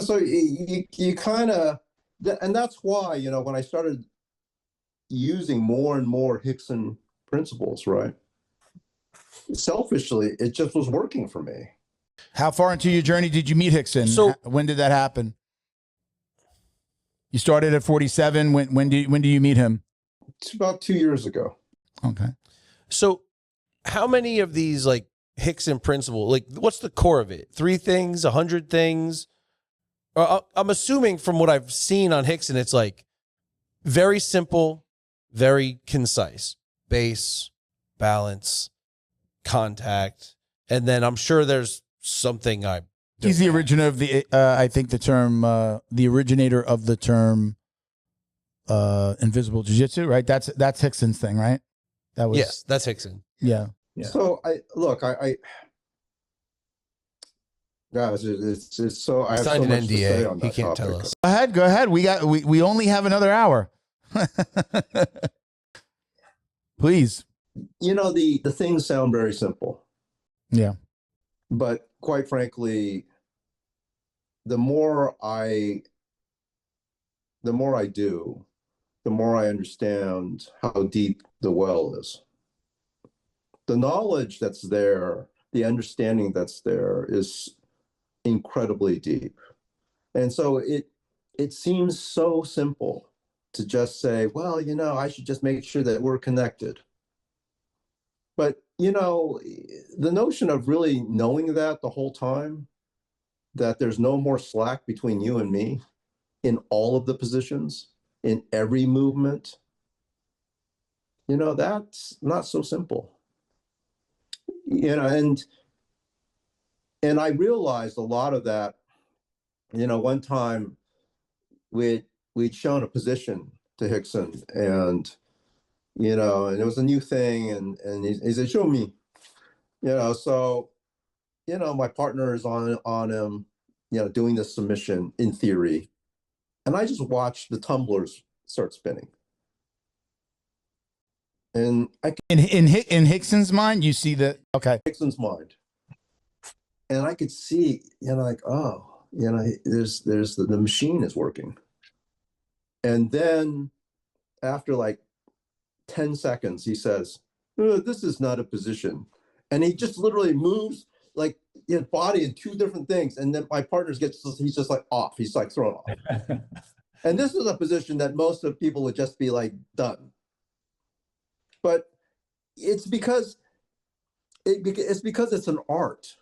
So you kind of, and that's why, when I started using more and more Hixon principles, right? Selfishly, it just was working for me. How far into your journey did you meet Hixon? So when did that happen? You started at 47. When do you meet him? It's about 2 years ago. Okay. So how many of these like Hixon principle, like what's the core of it? 3 things, 100 things? I'm assuming from what I've seen on Hixon, it's like very simple, very concise, base, balance, contact. And then I'm sure there's something he's the originator of the, I think the originator of the term invisible jiu-jitsu, right? That's Hixon's thing, right? Yes, that's Hixon. Yeah. So guys, it's so I have so Signed much an to say NDA. on He that can't topic. tell us. Go ahead. We only have another hour. Please. The things sound very simple. Yeah. But quite frankly, the more I do, the more I understand how deep the well is. The knowledge that's there, the understanding that's there is incredibly deep. And so it seems so simple to just say, well, I should just make sure that we're connected. But, the notion of really knowing that the whole time, that there's no more slack between you and me in all of the positions, in every movement, that's not so simple. And I realized a lot of that, one time we'd shown a position to Hixon, and and it was a new thing, and he said, show me, so, my partner is on him, doing this submission in theory. And I just watched the tumblers start spinning. And in Hixon's mind, you see that, okay. Hixon's mind. And I could see, like, oh, there's the machine is working. And then after like 10 seconds, he says, this is not a position. And he just literally moves like his body in 2 different things. And then my partner he's just like off. He's like thrown off. And this is a position that most of people would just be like done. But it's because it's an art.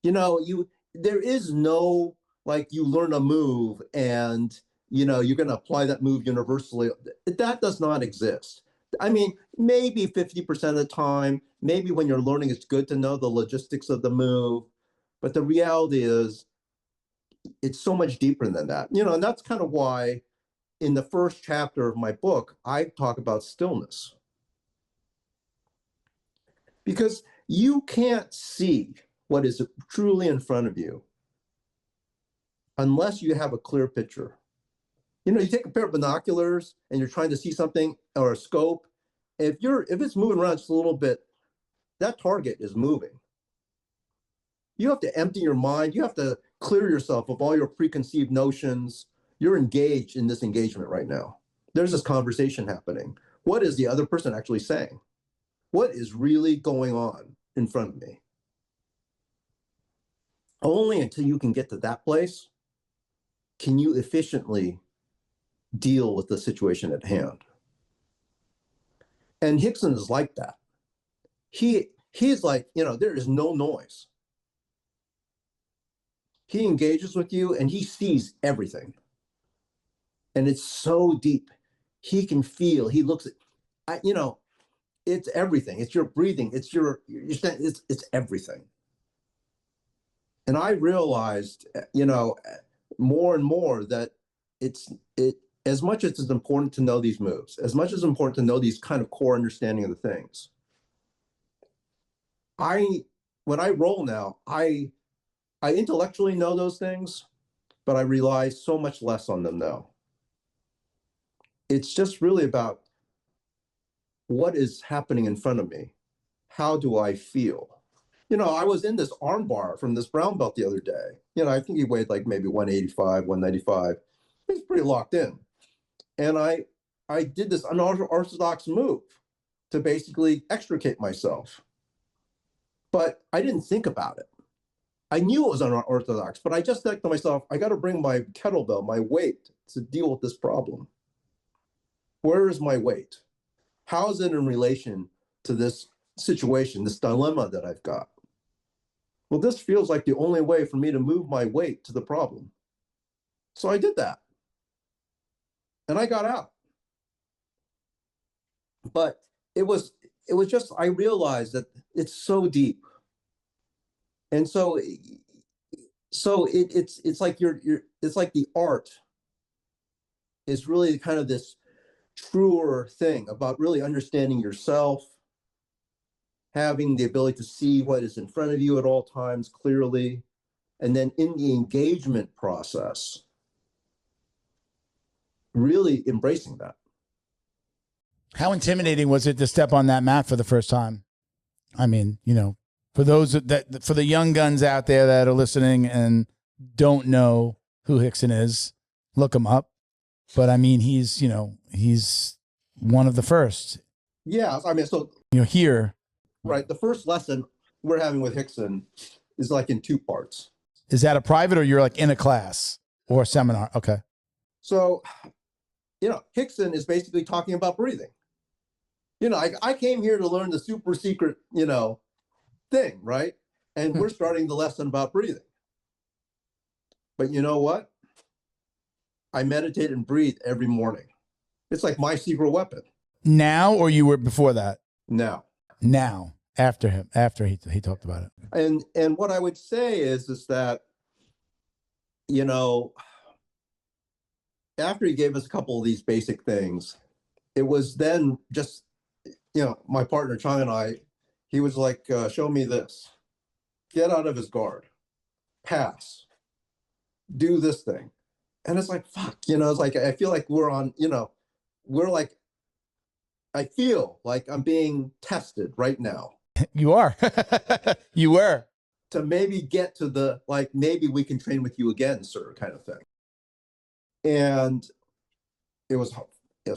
There is no, like, you learn a move and you're going to apply that move universally. That does not exist. I mean, maybe 50% of the time, maybe when you're learning, it's good to know the logistics of the move. But the reality is, it's so much deeper than that. And that's kind of why in the first chapter of my book, I talk about stillness. because you can't see what is truly in front of you unless you have a clear picture. You know, you take a pair of binoculars and you're trying to see something, or a scope. If it's moving around just a little bit, that target is moving. You have to empty your mind. You have to clear yourself of all your preconceived notions. You're engaged in this engagement right now. There's this conversation happening. What is the other person actually saying? What is really going on in front of me? Only until you can get to that place can you efficiently deal with the situation at hand. And Hixon is like that. He's like, you know, there is no noise. He engages with you and he sees everything. And it's so deep. He can feel, he looks at, you know, it's everything. It's your breathing. It's everything. And I realized, you know, more and more that as much as it's important to know these moves, as much as it's important to know these kind of core understanding of the things, when I roll now, I intellectually know those things, but I rely so much less on them now. It's just really about what is happening in front of me. How do I feel? You know, I was in this arm bar from this brown belt the other day. You know, I think he weighed like maybe 185, 195. He's pretty locked in. And I did this unorthodox move to basically extricate myself. But I didn't think about it. I knew it was unorthodox, but I just said to myself, I got to bring my kettlebell, my weight, to deal with this problem. Where is my weight? How is it in relation to this situation, this dilemma that I've got? Well, this feels like the only way for me to move my weight to the problem. So I did that. And I got out. But it was just, I realized that it's so deep. And so it's like it's like the art is really kind of this truer thing about really understanding yourself, having the ability to see what is in front of you at all times clearly, and then in the engagement process, really embracing that. How intimidating was it to step on that mat for the first time? I mean, you know, for those for the young guns out there that are listening and don't know who Hixon is, look him up. But I mean, he's one of the first. Yeah, I mean, so here. Right. The first lesson we're having with Hixon is like in two parts. Is that a private, or you're like in a class or a seminar? Okay. So, you know, Hixon is basically talking about breathing. You know, I came here to learn the super secret, you know, thing, right? And we're starting the lesson about breathing. But you know what? I meditate and breathe every morning. It's like my secret weapon. Now, or you were before that? Now, after he talked about it. And what I would say is that, you know, after he gave us a couple of these basic things, it was then just, you know, my partner Chang and I, he was like, show me this, get out of his guard, pass, do this thing. And it's like, fuck, you know, it's like, I feel like we're on, you know, we're like, I feel like I'm being tested right now. You are. You were. To maybe get to the, like, maybe we can train with you again, sir, kind of thing. And it was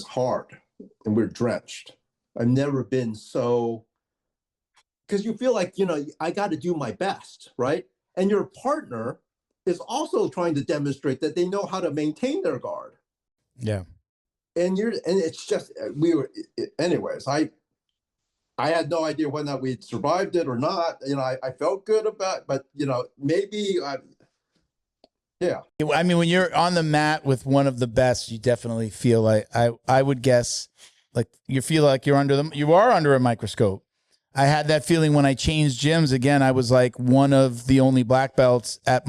hard and we're drenched. I've never been so, because you feel like, you know, I got to do my best, right? And your partner is also trying to demonstrate that they know how to maintain their guard. Yeah. And it's just, anyways, I had no idea whether or not we'd survived it or not. You know, I felt good about it, but, you know, maybe, yeah. I mean, when you're on the mat with one of the best, you definitely feel like, I would guess, like you feel like you are under a microscope. I had that feeling when I changed gyms again. I was like one of the only black belts at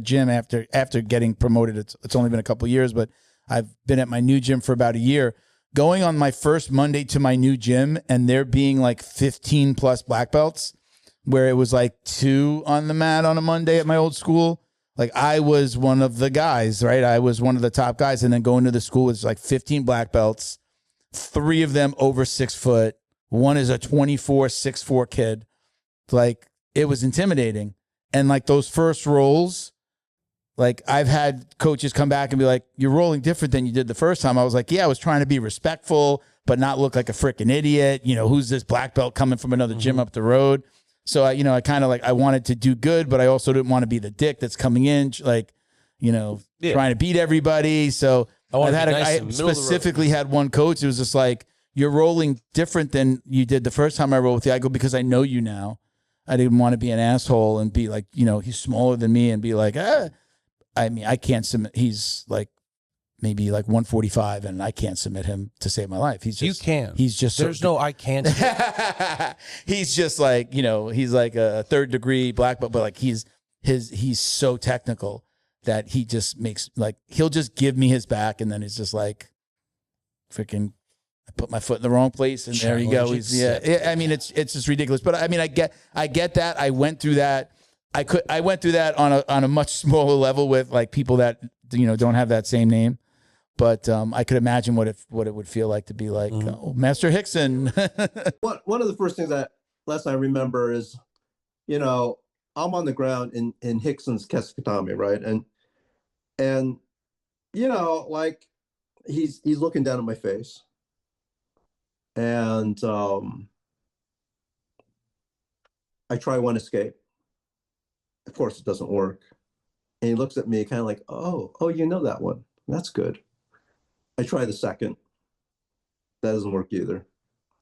gym after getting promoted. It's only been a couple of years, but I've been at my new gym for about a year. going on my first Monday to my new gym and there being like 15 plus black belts, where it was like 2 on the mat on a Monday at my old school. Like I was one of the guys, right? I was one of the top guys. And then going to the school was like 15 black belts, 3 of them over 6 foot. One is a 24, 6'4" kid. Like it was intimidating. And like those first rolls, like I've had coaches come back and be like, you're rolling different than you did the first time. I was like, yeah, I was trying to be respectful, but not look like a freaking idiot. You know, who's this black belt coming from another gym up the road? So I kind of like, I wanted to do good, but I also didn't want to be the dick that's coming in, like, trying to beat everybody. So I specifically had one coach. It was just like, you're rolling different than you did the first time I rolled with you. I go, because I know you now. I didn't want to be an asshole and be like, he's smaller than me and be like, I mean, I can't submit. He's like maybe like 145 and I can't submit him to save my life. He's just, you can. He's just, there's no, I can't. He's just like, he's like a 3rd degree black belt, but like he's so technical that he just makes like, he'll just give me his back. And then it's just like freaking, I put my foot in the wrong place and there you go. I mean, it's just ridiculous, but I mean, I get that. I went through that. I went through that on a much smaller level with like people that, don't have that same name. But I could imagine what it would feel like to be like, oh, Master Hixon. One of the first things that I remember is, I'm on the ground in Hixon's Keskatami, right? And like he's looking down at my face. And I try one escape. Of course, it doesn't work. And he looks at me kind of like, oh, you know that one. That's good. I try the second. That doesn't work either.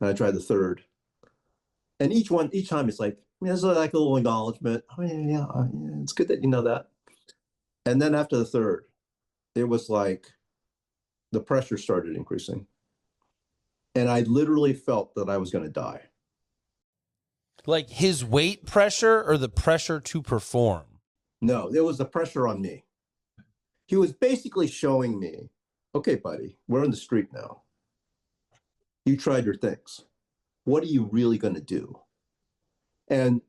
And I try the third. And each time it's like, there's like a little acknowledgement. Oh, yeah, it's good that you know that. And then after the third, it was like the pressure started increasing. And I literally felt that I was going to die. Like his weight pressure or the pressure to perform? No, there was the pressure on me. He was basically showing me, okay, buddy, we're on the street now. You tried your things. What are you really going to do? And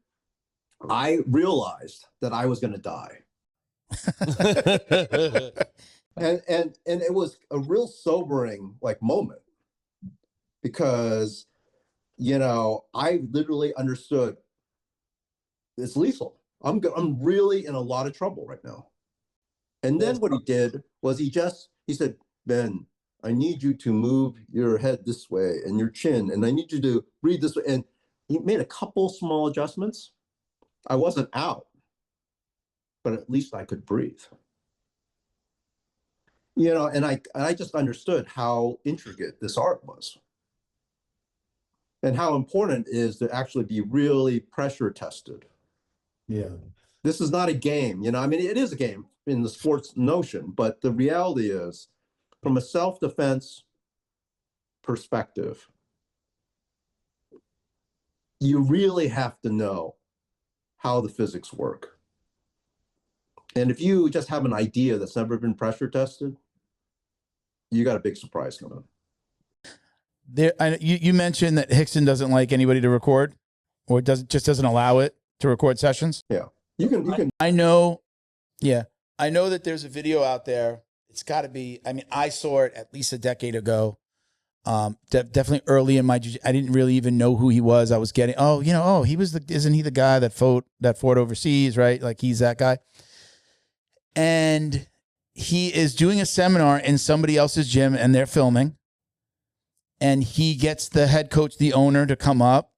I realized that I was going to die. and it was a real sobering like moment because, I literally understood it's lethal. I'm really in a lot of trouble right now. And then what he did was he said, Ben, I need you to move your head this way and your chin, and I need you to breathe this way. And he made a couple small adjustments. I wasn't out, but at least I could breathe. And I just understood how intricate this art was. And how important it is to actually be really pressure tested. Yeah. This is not a game, I mean, it is a game in the sports notion, but the reality is, from a self-defense perspective, you really have to know how the physics work. And if you just have an idea that's never been pressure tested, you got a big surprise coming. You mentioned that Hixon doesn't like anybody to record, or doesn't allow it to record sessions. Yeah, you can. I know. Yeah, I know that there's a video out there. It's got to be. I mean, I saw it at least a decade ago. Definitely early in my. I didn't really even know who he was. I was getting. He was isn't he the guy that fought overseas, right? Like he's that guy. And he is doing a seminar in somebody else's gym, and they're filming. And he gets the head coach, the owner, to come up.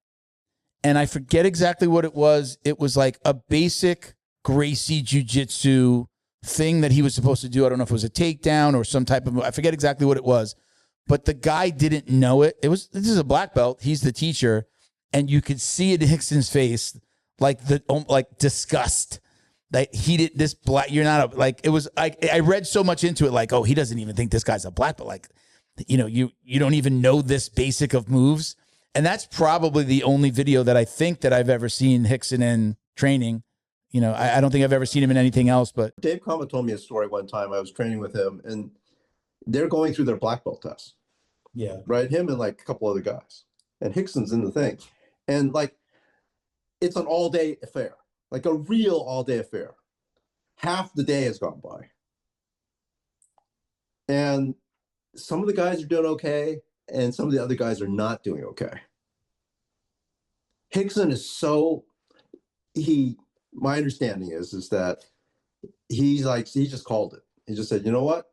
And I forget exactly what it was. It was like a basic Gracie jiu-jitsu thing that he was supposed to do. I don't know if it was a takedown or some type of, I forget exactly what it was. But the guy didn't know it. This is a black belt. He's the teacher. And you could see it in Hixon's face, like disgust. Like he did this black, you're not a, like, it was, I read so much into it, like, oh, he doesn't even think this guy's a black belt. Like, you don't even know this basic of moves. And that's probably the only video that I think that I've ever seen Hixon in training. I don't think I've ever seen him in anything else, but Dave Kama told me a story one time. I was training with him and they're going through their black belt test. Yeah. Right? Him and like a couple other guys. And Hixon's in the thing. And like, it's an all-day affair, like a real all-day affair. Half the day has gone by. And some of the guys are doing okay, and some of the other guys are not doing okay. Hixon is my understanding is that he just called it. He just said, you know what?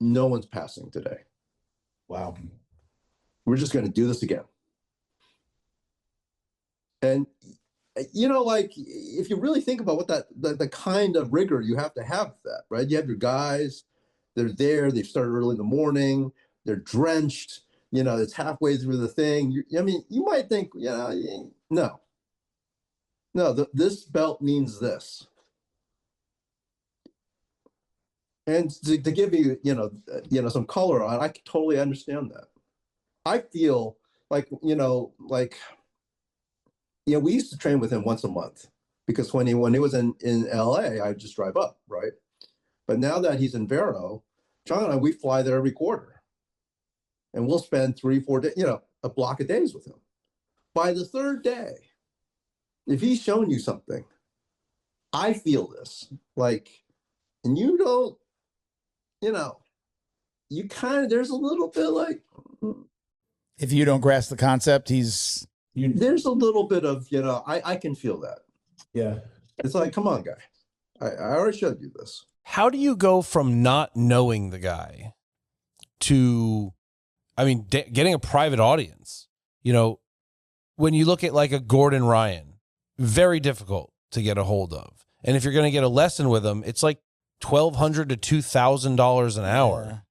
No one's passing today. Wow. We're just going to do this again. And, you know, like, if you really think about what the kind of rigor you have to have that, right? You have your guys, they're there, they've started early in the morning, they're drenched, you know, it's halfway through the thing. You might think, no, this belt means this. And to give you, some color on, I totally understand that. I feel like, we used to train with him once a month because when he was in LA, I'd just drive up, right? But now that he's in Vero, John and I, we fly there every quarter. And we'll spend 3-4 days, a block of days with him. By the third day, if he's shown you something, I feel this, like, and you don't, you kind of, there's a little bit like, if you don't grasp the concept, there's a little bit of, I can feel that. Yeah. It's like, come on, guy. I already showed you this. How do you go from not knowing the guy to, getting a private audience? When you look at like a Gordon Ryan, very difficult to get a hold of. And if you're going to get a lesson with him, it's like $1,200 to $2,000 an hour.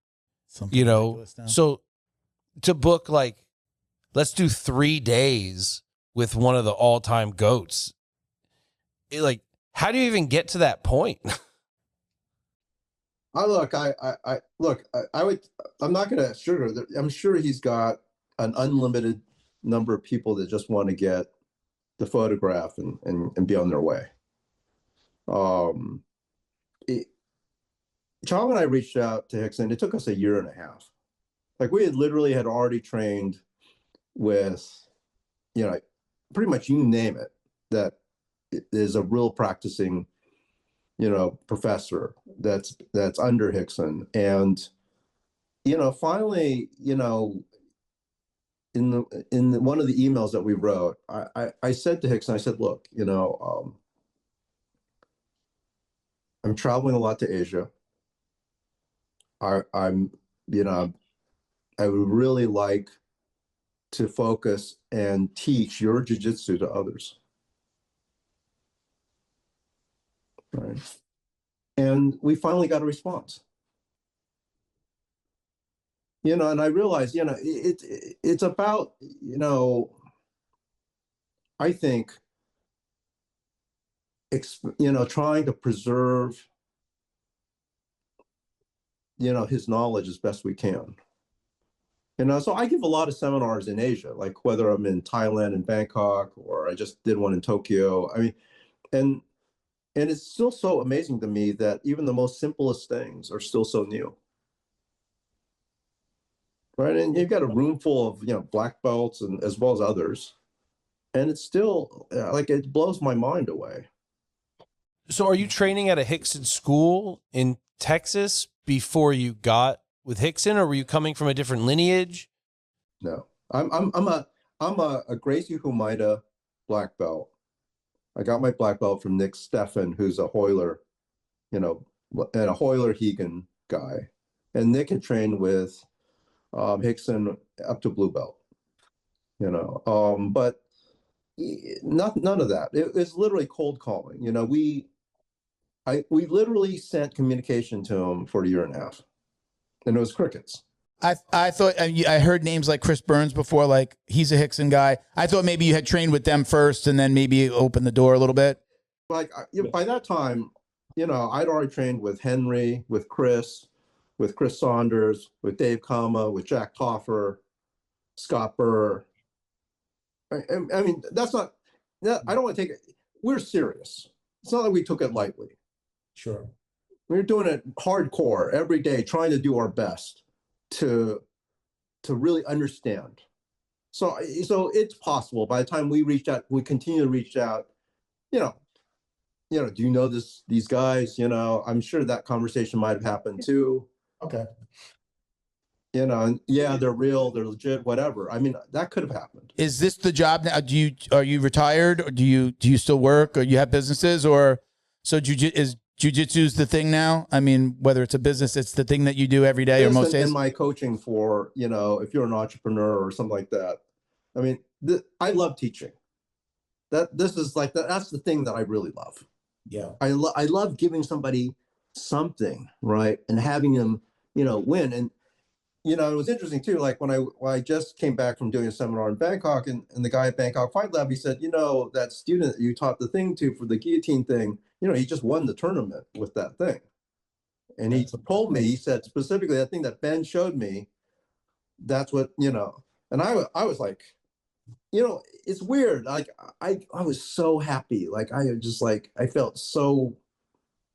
Yeah, so to book, like, let's do 3 days with one of the all-time GOATs. How do you even get to that point? I'm not going to sugar. I'm sure he's got an unlimited number of people that just want to get the photograph and be on their way. Chong and I reached out to Hixon. It took us 1.5 years. Like, we had already trained with, pretty much you name it, that is a real practicing, professor that's under Hixon. And, finally, in one of the emails that we wrote, I said to Hixon, I said, look, I'm traveling a lot to Asia. I would really like to focus and teach your jiu-jitsu to others. Right. And we finally got a response. And I realized, it's about, I think, trying to preserve, his knowledge as best we can. So I give a lot of seminars in Asia, like whether I'm in Thailand and Bangkok, or I just did one in Tokyo. And it's still so amazing to me that even the most simplest things are still so new. Right. And you've got a room full of, black belts and as well as others. And it's still it blows my mind away. So are you training at a Hixon school in Texas before you got with Hixon, or were you coming from a different lineage? No, I'm a Gracie Humaita black belt. I got my black belt from Nick Steffen, who's a Hoyler, and a Hoyler Hegan guy. And Nick had trained with Hixon up to blue belt, but none of that. It's literally cold calling. We literally sent communication to him for 1.5 years, and it was crickets. I thought I heard names like Chris Burns before, like he's a Hixon guy. I thought maybe you had trained with them first and then maybe opened the door a little bit. By that time, I'd already trained with Henry, with Chris Saunders, with Dave Kama, with Jack Toffer, Scott Burr. I that's not. I don't want to take it. We're serious. It's not like we took it lightly. Sure. We're doing it hardcore every day, trying to do our best to to really understand. So it's possible. By the time we reached out, we continue to reach out. Do you know these guys? I'm sure that conversation might have happened too. Okay. And yeah, they're real, they're legit, whatever. I mean, that could have happened. Is this the job now? Are you retired, or do you still work, or you have businesses, or so is jiu-jitsu the thing now? I mean, whether it's a business, it's the thing that you do every day or most days. In my coaching for, if you're an entrepreneur or something like that. I mean, I love teaching. This is like that's the thing that I really love. Yeah. I love giving somebody something, right, and having them, win. And it was interesting too. Like when I just came back from doing a seminar in Bangkok, and the guy at Bangkok Fight Lab, he said, that student that you taught the thing to for the guillotine thing, he just won the tournament with that thing. And he told me, he said specifically, that thing that Ben showed me, that's what, and I was like, it's weird. Like I was so happy. Like I felt so.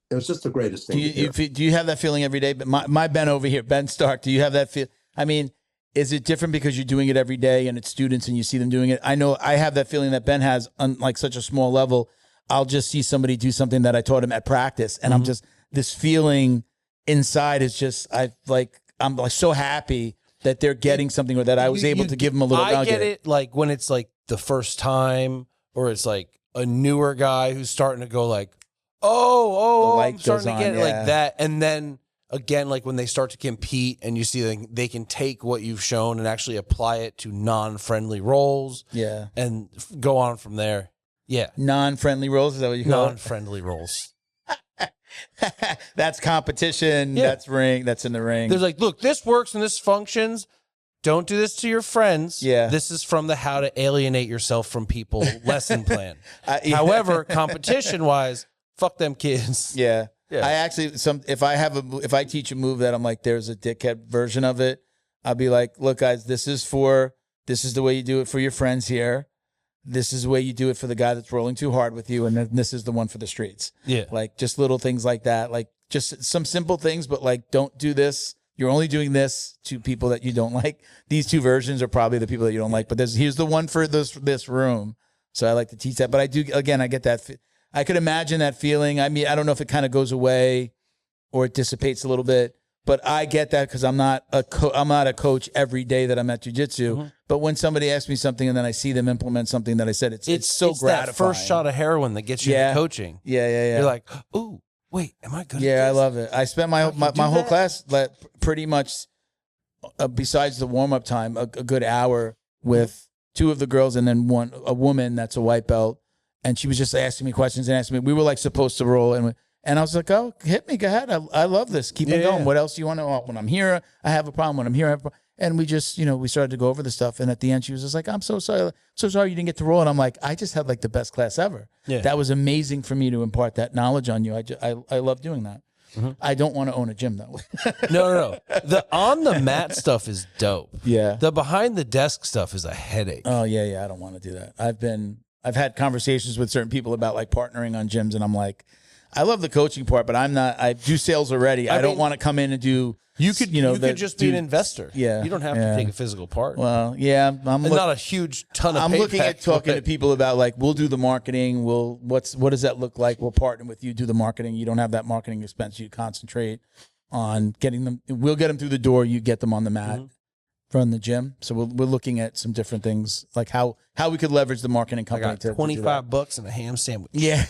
It was just the greatest thing. Do you have that feeling every day? But my Ben over here, Ben Stark, do you have that feel? I mean, is it different because you're doing it every day and it's students and you see them doing it? I know I have that feeling that Ben has on like such a small level. I'll just see somebody do something that I taught him at practice, and I'm just this feeling inside is just I'm like so happy that they're getting something, or that I was able to give them a little nugget. I get it, like when it's like the first time, or it's like a newer guy who's starting to go like, I'm starting to get it like that. And then again, like when they start to compete and you see they can take what you've shown and actually apply it to non-friendly roles. Yeah. And go on from there. Yeah. Non-friendly roles, is that what you call it? Non-friendly roles. That's competition. Yeah. That's in the ring. There's like, look, this works and this functions. Don't do this to your friends. Yeah. This is from the how to alienate yourself from people lesson plan. However, competition-wise, fuck them kids. Yeah. I actually if I teach a move that I'm like, there's a dickhead version of it, I'll be like, look guys, this is the way you do it for your friends here. This is the way you do it for the guy that's rolling too hard with you, and then this is the one for the streets. Yeah. Like just little things like that. Like just some simple things, but like don't do this. You're only doing this to people that you don't like. These two versions are probably the people that you don't like, but here's the one for this room. So I like to teach that. But I get that. I could imagine that feeling. I mean, I don't know if it kind of goes away or it dissipates a little bit, but I get that because I'm not a coach every day that I'm at jiu-jitsu. Mm-hmm. But when somebody asks me something and then I see them implement something that I said, it's so gratifying. That first shot of heroin that gets you into coaching. Yeah. You're like, ooh, wait, am I good? Yeah, I love it. I spent my whole class pretty much, besides the warm-up time, a good hour with two of the girls and then a woman that's a white belt. And she was just asking me questions and asking me. We were like supposed to roll, and I was like, "Oh, hit me, go ahead. I love this. Keep it going. What else do you want to know? When I'm here, I have a problem. When I'm here, I have a problem." And we just, we started to go over the stuff. And at the end, she was just like, "I'm so sorry, you didn't get to roll." And I'm like, "I just had like the best class ever. Yeah. That was amazing for me to impart that knowledge on you. I love doing that." Mm-hmm. I don't want to own a gym though. No. The on the mat stuff is dope. Yeah. The behind the desk stuff is a headache. Oh yeah. I don't want to do that. I've had conversations with certain people about like partnering on gyms, and I'm like, I love the coaching part, but I do sales already. I don't want to come in and do. You could just be an investor. Yeah. You don't have to take a physical part. Well, yeah. Not a huge ton of I'm looking at talking to people about like, we'll do the marketing. What does that look like? We'll partner with you, do the marketing. You don't have that marketing expense. You concentrate on getting them. We'll get them through the door. You get them on the mat. Mm-hmm. Run the gym. So we're looking at some different things, like how we could leverage the marketing company. I got $25 and a ham sandwich. Yeah.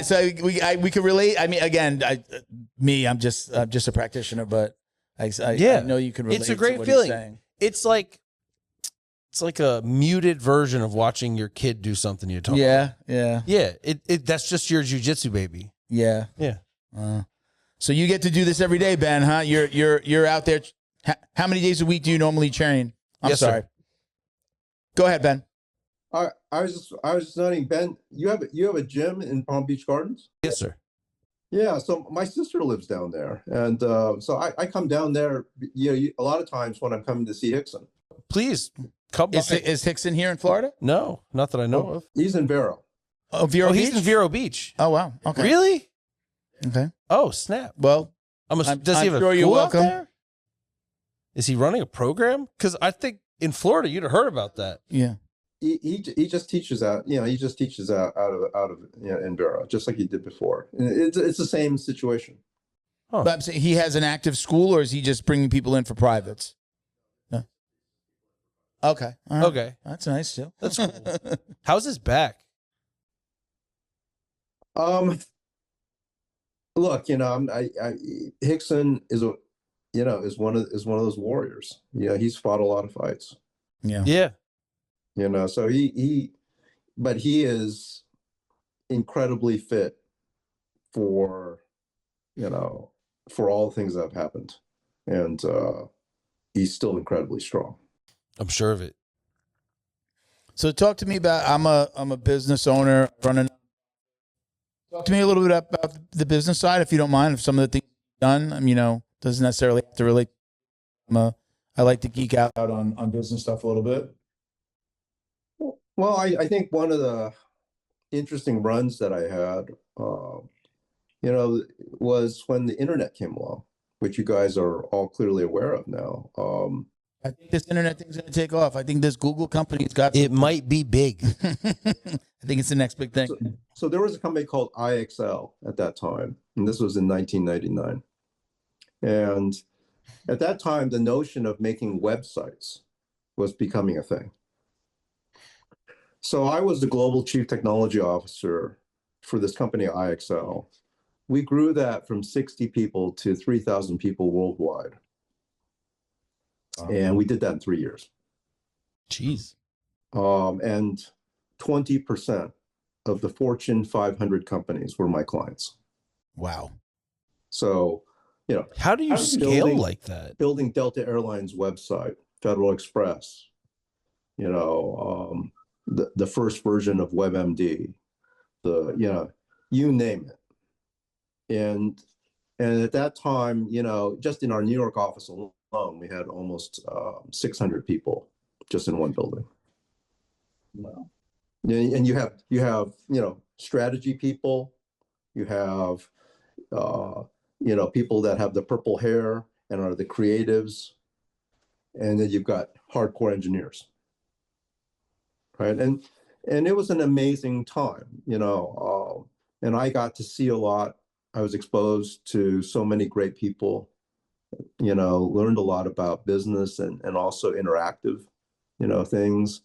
So we could relate. I mean, again, I'm just a practitioner, but I know you can relate. It's a great to what feeling. He's saying. It's like a muted version of watching your kid do something you talk about. Yeah. That's just your jiu-jitsu baby. Yeah. Yeah. So you get to do this every day, Ben, huh? You're out there. How many days a week do you normally train? I'm sorry. Sir. Go ahead, Ben. I was just noting, Ben, you have a gym in Palm Beach Gardens? Yes, sir. Yeah, so my sister lives down there, and so I come down there. A lot of times when I'm coming to see Hixon. Please come. Is Hixon here in Florida? No, not that I know of. He's in Vero. Oh, Vero Beach? He's in Vero Beach. Oh wow. Okay. Really? Okay. Oh snap. Well, does he have a sure pool you're welcome. out there? Is he running a program? Because I think in Florida you'd have heard about that. Yeah. He just teaches out, he just teaches out of in Vero, just like he did before. And it's the same situation. Huh. But I'm saying he has an active school, or is he just bringing people in for privates? Yeah. Okay. All right. Okay. That's nice too. That's cool. How's his back? Look, Hixon is is one of those warriors. Yeah, he's fought a lot of fights. Yeah. Yeah. So but he is incredibly fit for all the things that have happened, and he's still incredibly strong. I'm sure of it. So talk to me about, I'm a business owner running. Talk to me a little bit about the business side, if you don't mind, of some of the things you've done. Doesn't necessarily have to relate. I like to geek out on business stuff a little bit. Well, I think one of the interesting runs that I had, was when the internet came along, which you guys are all clearly aware of now. I think this internet thing's going to take off. I think this Google company's got. It might be big. I think it's the next big thing. So there was a company called IXL at that time, and this was in 1999. And at that time, the notion of making websites was becoming a thing. So I was the global chief technology officer for this company, IXL. We grew that from 60 people to 3,000 people worldwide. And we did that in 3 years. Jeez. And 20% of the Fortune 500 companies were my clients. Wow. So, how do you scale like that? Building Delta Airlines website, Federal Express, the first version of WebMD, you name it. And at that time, just in our New York office alone, we had almost 600 people just in one building. Wow. And you have strategy people, you have people that have the purple hair and are the creatives, and then you've got hardcore engineers, right? And it was an amazing time, and I got to see a lot. I was exposed to so many great people, learned a lot about business and also interactive, things.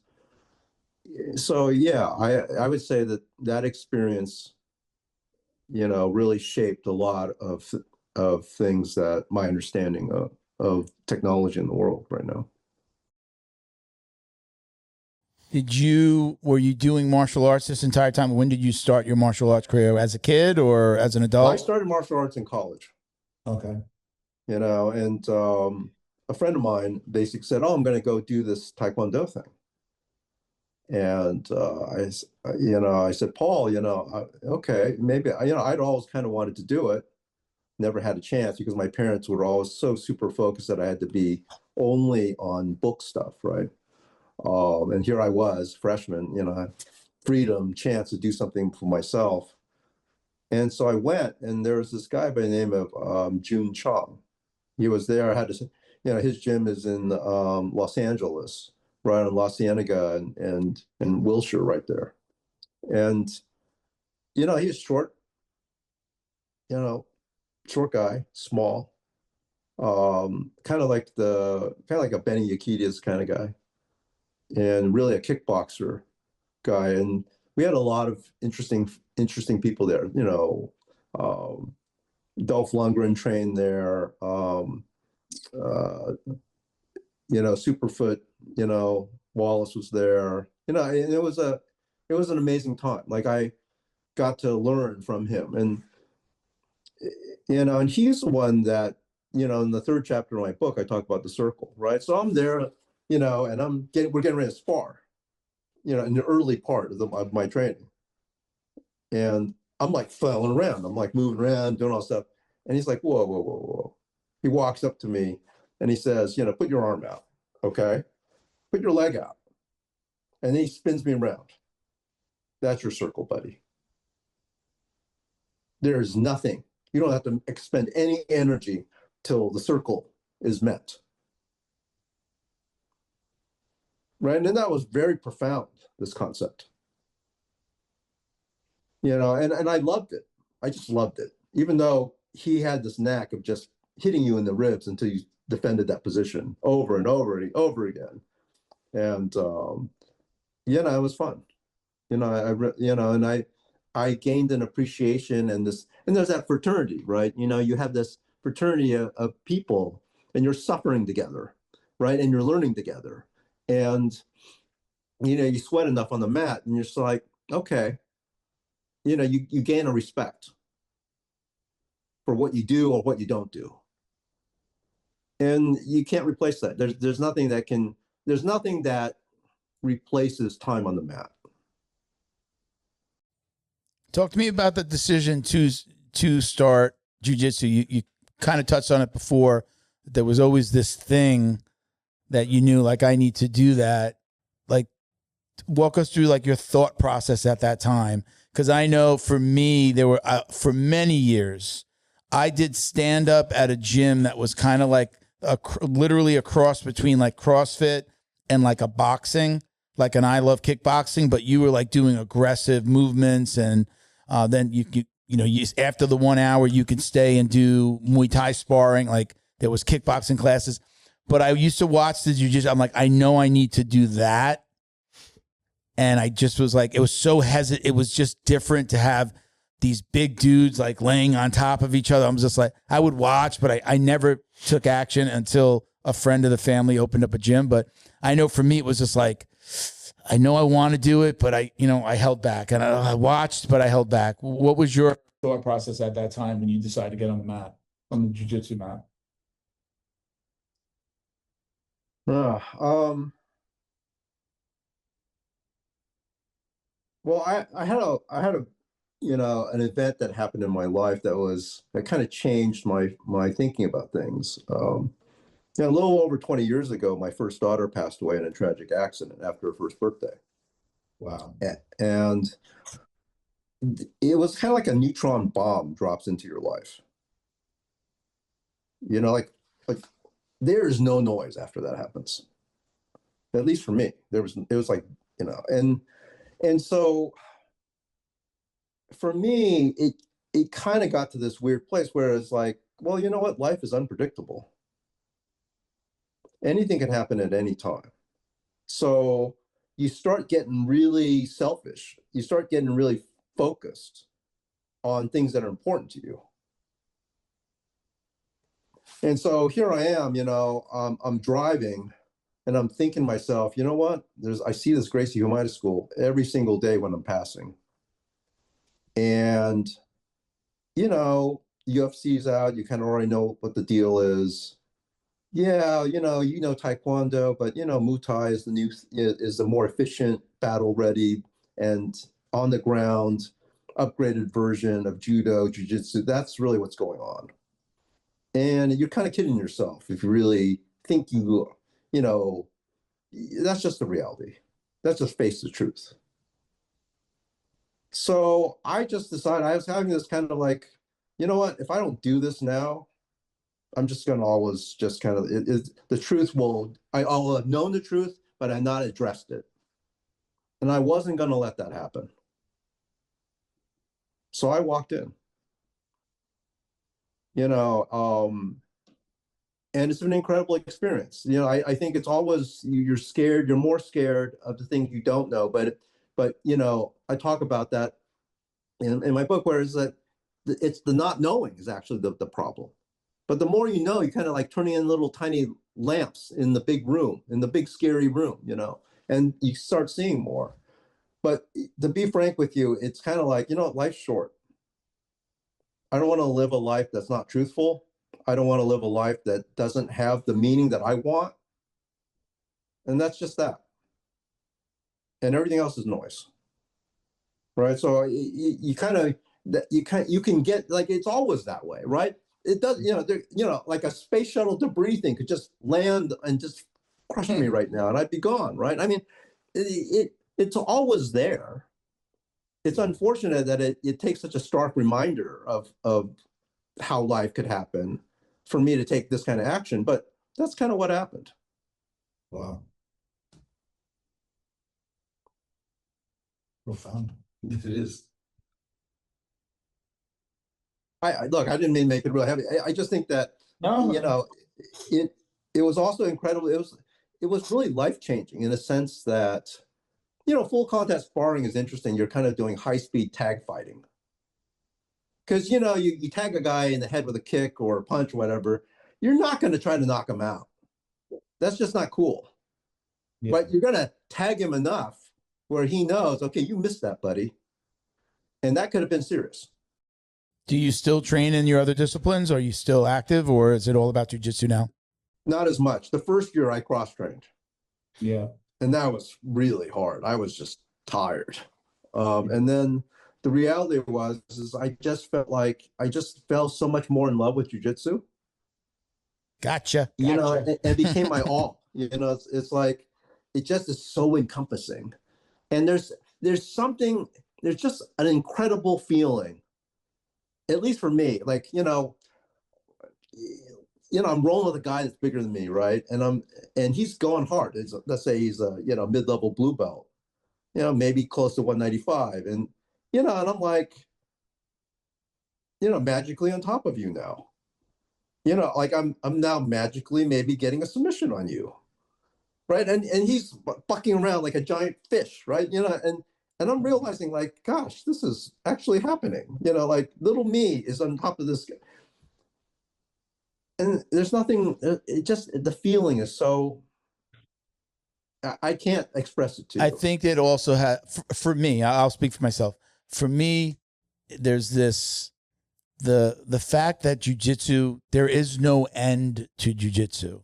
So yeah, I would say that experience, really shaped a lot of things that my understanding of technology in the world right now. Were you doing martial arts this entire time? When did you start your martial arts career? As a kid or as an adult? I started martial arts in college. Okay. And a friend of mine basically said, "Oh, I'm going to go do this Taekwondo thing." And I said, "Paul, okay, maybe." I'd always kind of wanted to do it, never had a chance because my parents were always so super focused that I had to be only on book stuff, right? And here I was, freshman, freedom, chance to do something for myself. And so I went, and there was this guy by the name of Jun Chong. He was there. I had to, his gym is in Los Angeles, right on La Cienega and Wilshire, right there. And he was short, short guy, small, kind of like a Benny Yakitas kind of guy, and really a kickboxer guy. And we had a lot of interesting people there. Dolph Lundgren trained there. Superfoot, Wallace was there. And it was an amazing time. Like I got to learn from him, and and he's the one that in the third chapter of my book I talk about the circle, right? So I'm there, and we're getting ready to spar, in the early part of my training, and I'm like flailing around, I'm like moving around, doing all stuff, and he's like, whoa, whoa, whoa, whoa. He walks up to me and he says, put your arm out, okay? Put your leg out. And then he spins me around. That's your circle, buddy. There's nothing. You don't have to expend any energy till the circle is met. right? And that was very profound, this concept. You know, and I loved it. I just loved it, even though he had this knack of just hitting you in the ribs until you defended that position over and over and over again. And you know, it was fun. You know, and I gained an appreciation and there's that fraternity, right? You know, you have this fraternity of people and you're suffering together, right? And you're learning together. And, you know, you sweat enough on the mat and you're just like, okay, you know, you gain a respect for what you do or what you don't do. And you can't replace that. There's nothing that replaces time on the mat. Talk to me about the decision to start jiu-jitsu. You kind of touched on it before. There was always this thing that you knew, like, I need to do that. Like, walk us through like your thought process at that time. Because I know for me, there were for many years, I did stand up at a gym that was kind of like literally a cross between like CrossFit and like a boxing, like an I Love Kickboxing, but you were like doing aggressive movements, and then you after the 1 hour you could stay and do Muay Thai sparring. Like there was kickboxing classes, but I used to watch the jiu-jitsu. I'm like, I know I need to do that. And I just was like, it was so hesitant. It was just different to have these big dudes like laying on top of each other. I'm just like, I would watch, but I never took action until a friend of the family opened up a gym. But I know for me, it was just like, I know I want to do it, but I held back, and I watched, but I held back. What was your thought process at that time when you decided to get on the mat, on the jiu-jitsu mat? Well, I had a an event that happened in my life that kind of changed my thinking about things. A little over 20 years ago, my first daughter passed away in a tragic accident after her first birthday. Wow. And it was kind of like a neutron bomb drops into your life. You know, like there is no noise after that happens. At least for me, it was like, you know, and so for me, it kind of got to this weird place where it's like, well, you know what? Life is unpredictable. Anything can happen at any time. So you start getting really selfish. You start getting really focused on things that are important to you. And so here I am, you know, I'm driving and I'm thinking to myself, you know what? I see this Gracie Humida School every single day when I'm passing. And, you know, UFC's out, you kind of already know what the deal is. Yeah, you know Taekwondo, but you know Muay Thai is the more efficient, battle ready, and on the ground, upgraded version of judo, jiu-jitsu. That's really what's going on. And you're kind of kidding yourself if you really think you know, that's just the reality. That's just face the truth. So I just decided, I was having this kind of like, you know what, if I don't do this now, I'm just going to always just kind of, the truth I'll have known the truth, but I've not addressed it. And I wasn't going to let that happen. So I walked in, you know, and it's been an incredible experience. You know, I think it's always, you're scared, you're more scared of the things you don't know. But you know, I talk about that in my book, where it's that it's the not knowing is actually the problem. But the more you know, you're kind of like turning in little tiny lamps in the big room, in the big scary room, you know, and you start seeing more. But to be frank with you, it's kind of like, you know, life's short. I don't want to live a life that's not truthful. I don't want to live a life that doesn't have the meaning that I want. And that's just that. And everything else is noise. Right? So you can get, like, it's always that way, right? It does, you know, like a space shuttle debris thing could just land and just crush me right now, and I'd be gone, right? I mean, it's always there. It's unfortunate that it takes such a stark reminder of how life could happen for me to take this kind of action, but that's kind of what happened. Wow. Profound. It is. Look, I didn't mean to make it real heavy. I just think that, you know, it was also incredible. It was really life-changing in a sense that, you know, full contact sparring is interesting. You're kind of doing high-speed tag fighting. Because, you know, you tag a guy in the head with a kick or a punch or whatever, you're not going to try to knock him out. That's just not cool. Yeah. But you're going to tag him enough where he knows, okay, you missed that, buddy. And that could have been serious. Do you still train in your other disciplines? Are you still active, or is it all about jiu-jitsu now? Not as much. The first year I cross-trained. Yeah. And that was really hard. I was just tired. And then the reality is I just fell so much more in love with jiu-jitsu. Gotcha. You know, and became my all. You know, it's like, it just is so encompassing. And there's just an incredible feeling, at least for me, like, you know, I'm rolling with a guy that's bigger than me, right? And he's going hard. Let's say he's a, you know, mid-level blue belt, you know, maybe close to 195. And, you know, and I'm like, you know, magically on top of you now. You know, like I'm now magically maybe getting a submission on you. Right. And he's bucking around like a giant fish, right? You know, and I'm realizing, like, gosh, this is actually happening. You know, like little me is on top of this guy. And there's nothing, it just, the feeling is so, I can't express it to you. I think it also had, for me, I'll speak for myself. For me, there's this, the fact that jiu-jitsu, there is no end to jiu-jitsu.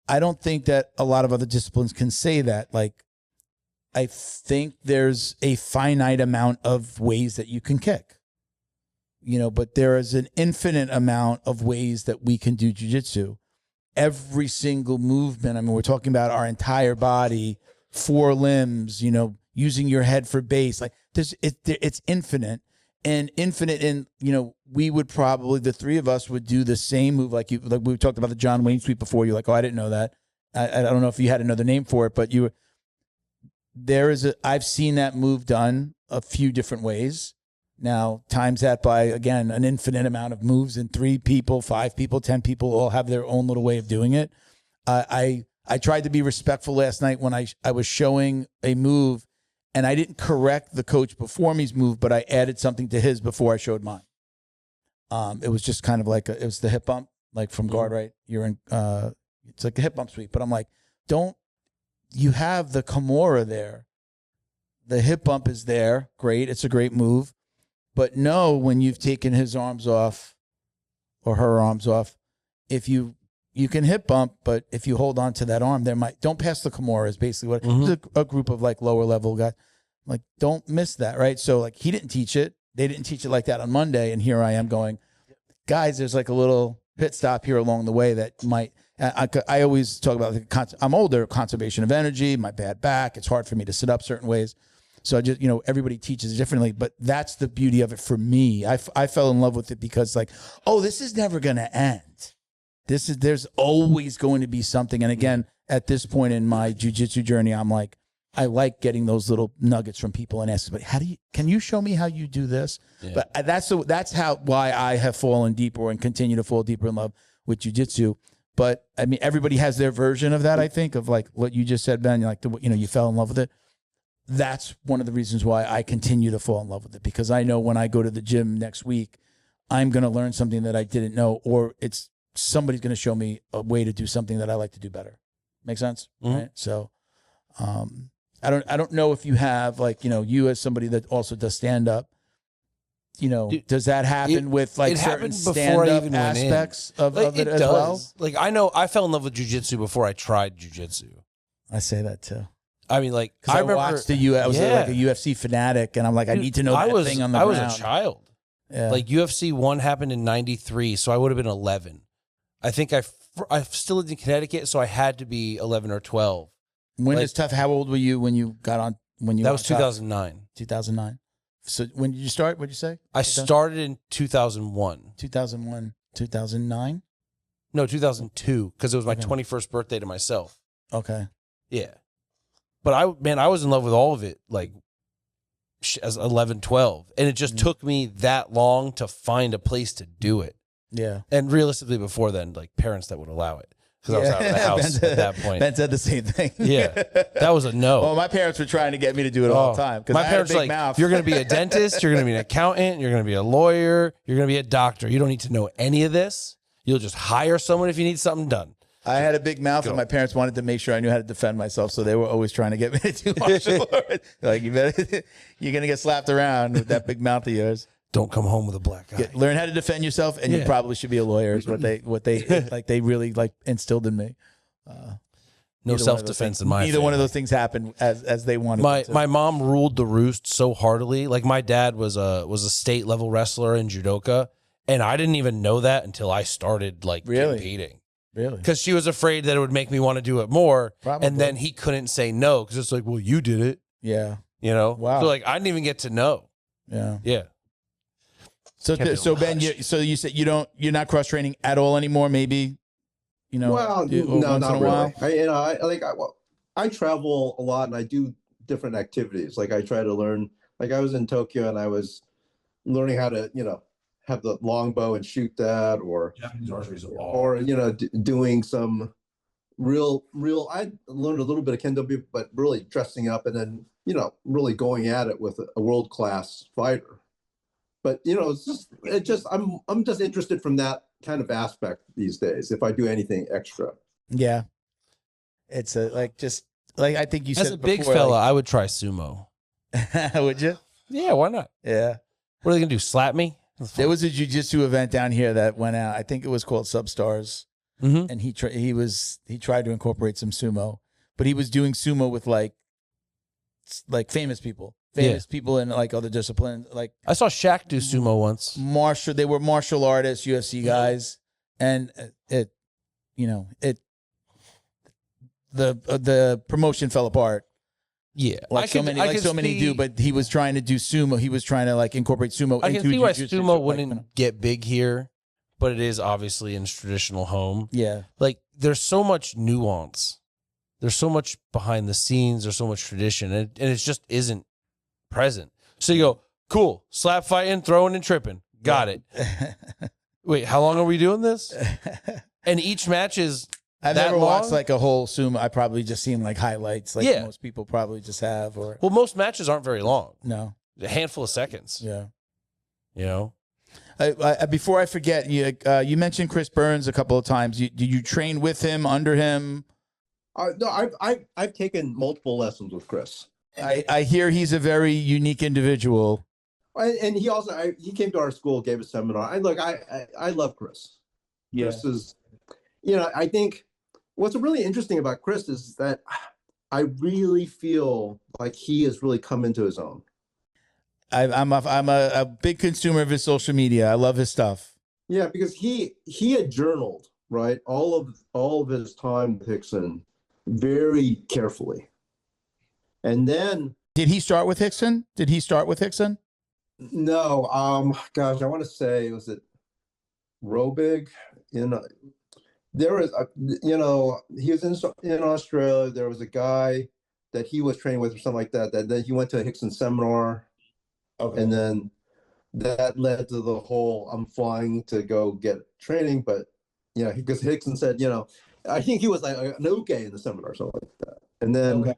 I don't think that a lot of other disciplines can say that. Like, I think there's a finite amount of ways that you can kick, you know, but there is an infinite amount of ways that we can do jiu-jitsu. Every single movement, I mean, we're talking about our entire body, 4 limbs, you know, using your head for base. Like, it's infinite. And infinite in, you know, we would probably, the three of us would do the same move. Like we talked about the John Wayne sweep before. You're like, oh, I didn't know that. I don't know if you had another name for it, but I've seen that move done a few different ways. Now, times that by, again, an infinite amount of moves, and 3 people, 5 people, 10 people all have their own little way of doing it. I tried to be respectful last night when I was showing a move, and I didn't correct the coach before me's move, but I added something to his before I showed mine. It was just kind of like it was the hip bump, like from guard right. You're in. It's like a hip bump sweep, but I'm like, you have the Kimura there. The hip bump is there, great. It's a great move, but know when you've taken his arms off or her arms off, if you can hip bump, but if you hold on to that arm, don't pass the Kimura is basically what there's a group of like lower level guys. Like, don't miss that, right? So like, he didn't teach it. They didn't teach it like that on Monday. And here I am going, guys, there's like a little pit stop here along the way that might, I always talk about, I'm older, conservation of energy, my bad back. It's hard for me to sit up certain ways. So I just, you know, everybody teaches differently, but that's the beauty of it for me. I fell in love with it because like, oh, this is never going to end. There's always going to be something. And again, at this point in my jiu-jitsu journey, I'm like, I like getting those little nuggets from people and asking, but can you show me how you do this? Yeah. But that's why I have fallen deeper and continue to fall deeper in love with jiu-jitsu. But I mean, everybody has their version of that, I think, of like what you just said, Ben, like, you fell in love with it. That's one of the reasons why I continue to fall in love with it, because I know when I go to the gym next week, I'm going to learn something that I didn't know, or somebody's going to show me a way to do something that I like to do better. Make sense? Mm-hmm. Right? So, I don't know if you have, like, you as somebody that also does stand up, does that happen with like certain stand up aspects of it as well? Like, I know I fell in love with jiu-jitsu before I tried jiu-jitsu. I say that too. I mean, like, I remember watched I was like a UFC fanatic, and I'm like, I need to know that thing on the ground. I was a child. Yeah. Like, UFC 1 happened in 93, so I would have been 11. I think I still lived in Connecticut, so I had to be 11 or 12. When is tough? How old were you when you got on? That was 2009. 2009. So when did you start? What'd you say? I started in 2001. 2001, 2009? No, 2002, because it was my 21st birthday to myself. Okay. Yeah. But I was in love with all of it, like, as 11, 12. And it just took me that long to find a place to do it. Yeah. And realistically, before then, like parents that would allow it. Because I was out of the house at that point. Ben said the same thing. Yeah. That was a no. Well, my parents were trying to get me to do it all the time. My I parents had a were big like, mouth. you're going to be a dentist, you're going to be an accountant, you're going to be a lawyer, you're going to be a doctor. You don't need to know any of this. You'll just hire someone if you need something done. I had a big mouth, and my parents wanted to make sure I knew how to defend myself, so they were always trying to get me to do martial arts. Like, you're going to get slapped around with that big mouth of yours. Don't come home with a black eye. Learn how to defend yourself, and you probably should be a lawyer. Is what they really like instilled in me. No self-defense in my Neither family. one of those things happened as they wanted. My mom ruled the roost so heartily. Like my dad was a state level wrestler in judoka, and I didn't even know that until I started competing. Really? Because she was afraid that it would make me want to do it more. Probably. And then he couldn't say no because it's like, well, you did it. Yeah. You know? Wow. So like I didn't even get to know. Yeah. Yeah. So Ben, you said you're not cross training at all anymore. Maybe, Well, no, once not in a while? really. I travel a lot and I do different activities. Like I try to learn. Like I was in Tokyo and I was learning how to, have the longbow and shoot that, or Japanese archery is or doing some real. I learned a little bit of kendo, but really dressing up and then really going at it with a world-class fighter. But I'm just interested from that kind of aspect these days. If I do anything extra, Yeah. It's I think you said As a big before, fella, I would try sumo. would you? Yeah, why not? Yeah. What are they gonna do? Slap me? There was a jiu-jitsu event down here that went out. I think it was called Substars, and he tried to incorporate some sumo, but he was doing sumo with like famous people in like other disciplines. Like I saw Shaq do sumo once. they were martial artists, UFC guys, and the promotion fell apart. Yeah, So many do, but he was trying to do sumo. He was trying to incorporate sumo. I can into see why jiu-jitsu. sumo wouldn't get big here, but it is obviously in its traditional home. Yeah, Like there's so much nuance, there's so much behind the scenes, there's so much tradition, and it just isn't present. So you go, cool, slap fighting, throwing and tripping, got it. Wait, how long are we doing this? And each match is. I've that never long? watched like a whole sumo. I probably just seen like highlights, like Yeah. most people probably just have, or Well, most matches aren't very long, no. a handful of seconds. Yeah. You know, Before I forget, you mentioned Chris Burns a couple of times. Did you train with him, under him? no, I've taken multiple lessons with Chris. I hear he's a very unique individual. And he also he came to our school, gave a seminar. I love Chris. Yeah. Chris is, I think what's really interesting about Chris is that I really feel like he has really come into his own. I'm a big consumer of his social media. I love his stuff. Yeah, because he had journaled, right, all of his time with Hixon very carefully, and then Did he start with Hixon? no, gosh, I want to say, was it Robig? There was he was in Australia. There was a guy that he was training with or something like that. Then he went to a Hixon seminar, and then that led to the whole I'm flying to go get training. But because Hixon said, I think he was like an okay in the seminar or something like that. And then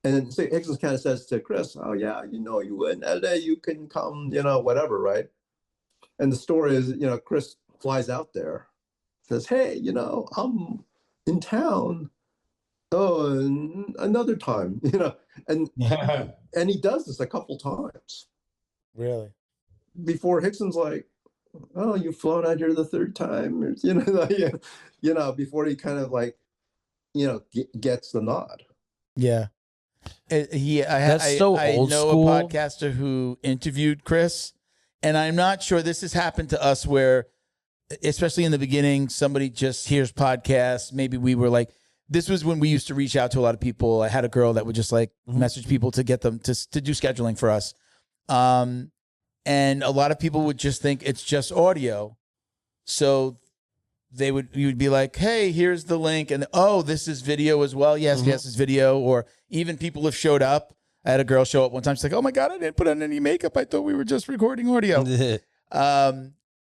and then so Hixon kind of says to Chris, "Oh yeah, you in LA, you can come, whatever, right?" And the story is, Chris flies out there. Says, "Hey, I'm in town. Oh, and another time, and and he does this a couple times. Really? Before Hixon's like, "Oh, you've flown out here the third time," or, before he kind of gets the nod. Yeah. That's so old know school. a podcaster who interviewed Chris, and I'm not sure this has happened to us where, especially in the beginning, somebody just hears podcasts. Maybe we were like, this was when we used to reach out to a lot of people. I had a girl that would just message people to get them to do scheduling for us. And a lot of people would just think it's just audio. So you would be like, hey, here's the link. And this is video as well. Yes, it's video. Or even people have showed up. I had a girl show up one time. She's like, "Oh my God, I didn't put on any makeup. I thought we were just recording audio."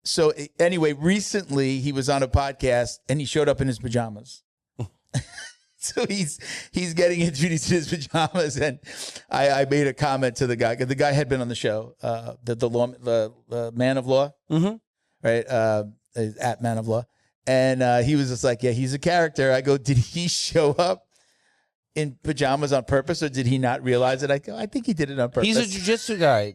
So anyway, recently he was on a podcast and he showed up in his pajamas. So he's getting introduced in his pajamas, and I made a comment to the guy. The guy had been on the show, the man of law, right? At man of law, and he was just like, "Yeah, he's a character." I go, "Did he show up in pajamas on purpose, or did he not realize it?" I go, "I think he did it on purpose." He's a jiu-jitsu guy.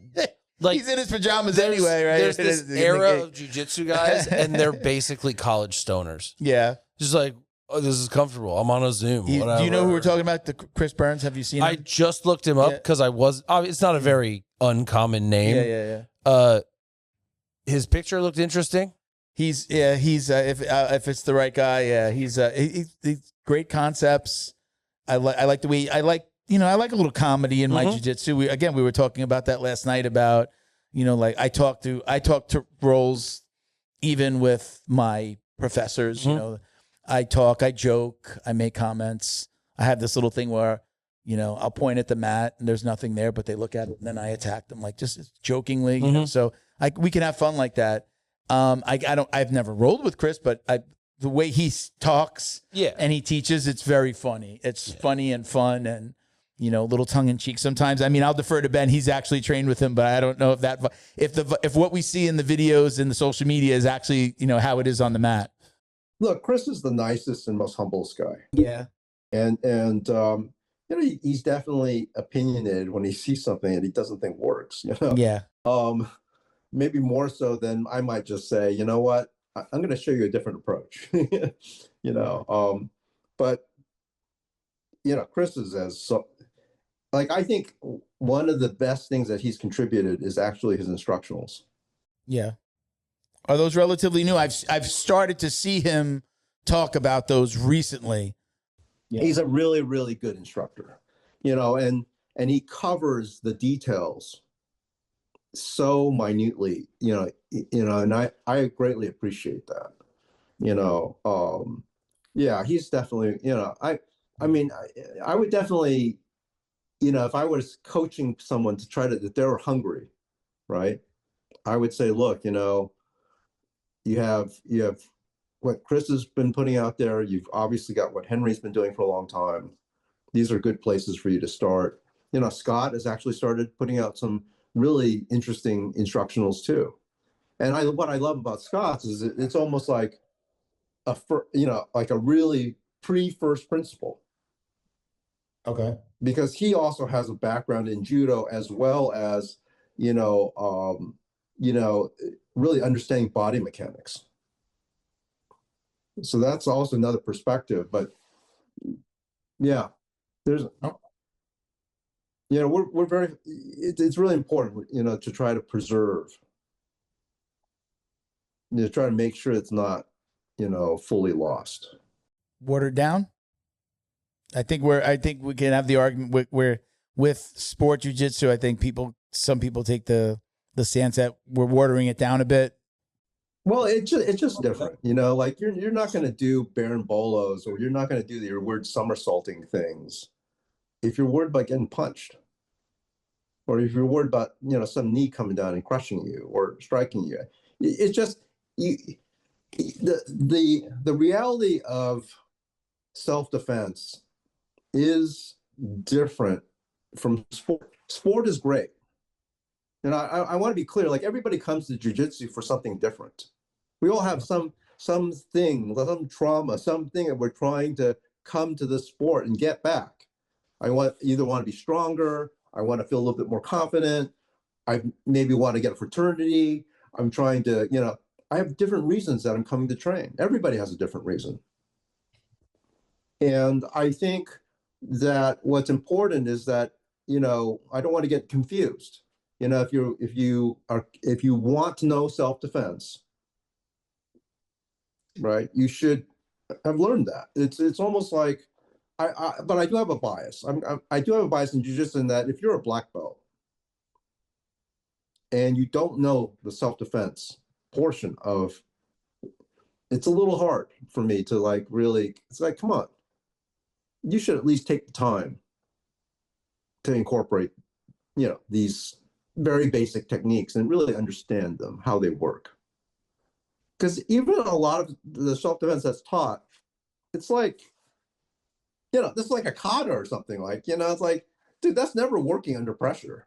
Like, he's in his pajamas anyway, right? There's this era of jiu-jitsu guys, and they're basically college stoners. Yeah, Just like, oh, this is comfortable. I'm on a Zoom. Do you know who we're talking about? The Chris Burns. Have you seen him? I just looked him up because it's not a very uncommon name. Yeah. His picture looked interesting. He's if it's the right guy, he's great concepts. I like the way I like a little comedy in my jiu-jitsu. We were talking about that last night about, like I talk to roles even with my professors, I joke, I make comments. I have this little thing where, I'll point at the mat and there's nothing there, but they look at it and then I attack them, like just jokingly, so we can have fun like that. I've never rolled with Chris, but the way he talks and he teaches, it's very funny. It's funny and fun and, little tongue in cheek sometimes. I mean, I'll defer to Ben. He's actually trained with him, but I don't know if what we see in the videos and the social media is actually, how it is on the mat. Look, Chris is the nicest and most humblest guy. Yeah. And he's definitely opinionated when he sees something and he doesn't think works, Yeah. Maybe more so than I might just say, you know what, I'm going to show you a different approach, but Chris is I think one of the best things that he's contributed is actually his instructionals. Yeah. Are those relatively new? I've started to see him talk about those recently. Yeah. He's a really, really good instructor, and he covers the details so minutely, and I greatly appreciate that, he's definitely, I would definitely, if I was coaching someone to try to, if they were hungry, right, I would say, look, you have what Chris has been putting out there. You've obviously got what Henry's been doing for a long time. These are good places for you to start. Scott has actually started putting out some really interesting instructionals too. And what I love about Scott's is it's almost like like a really pre-first principle. Okay. Because he also has a background in judo as well as, really understanding body mechanics. So that's also another perspective. But yeah, there's, we're very, it's really important, to try to preserve, to try to make sure it's not, fully lost. Watered down. I think we can have the argument where with sport jiu-jitsu, I think some people take the stance that we're watering it down a bit. Well, it's just different, like you're not going to do Baron Bolos, or you're not going to do your weird somersaulting things if you're worried about getting punched, or if you're worried about, some knee coming down and crushing you or striking you. It's just the reality of self-defense is different from sport. Sport is great. And I want to be clear, like everybody comes to jiu-jitsu for something different. We all have something, some trauma, something that we're trying to come to the sport and get back. I either want to be stronger. I want to feel a little bit more confident. I maybe want to get a fraternity. I'm trying to, I have different reasons that I'm coming to train. Everybody has a different reason. And I think that what's important is that, I don't want to get confused. If you want to know self-defense, right, you should have learned that. It's almost like, but I do have a bias. I do have a bias in jiu-jitsu in that if you're a black belt and you don't know the self-defense portion of, it's a little hard for me to really, it's like, come on, you should at least take the time to incorporate, these very basic techniques and really understand them, how they work. Because even a lot of the self-defense that's taught, it's like, this is like a kata or something, like, it's like, dude, that's never working under pressure.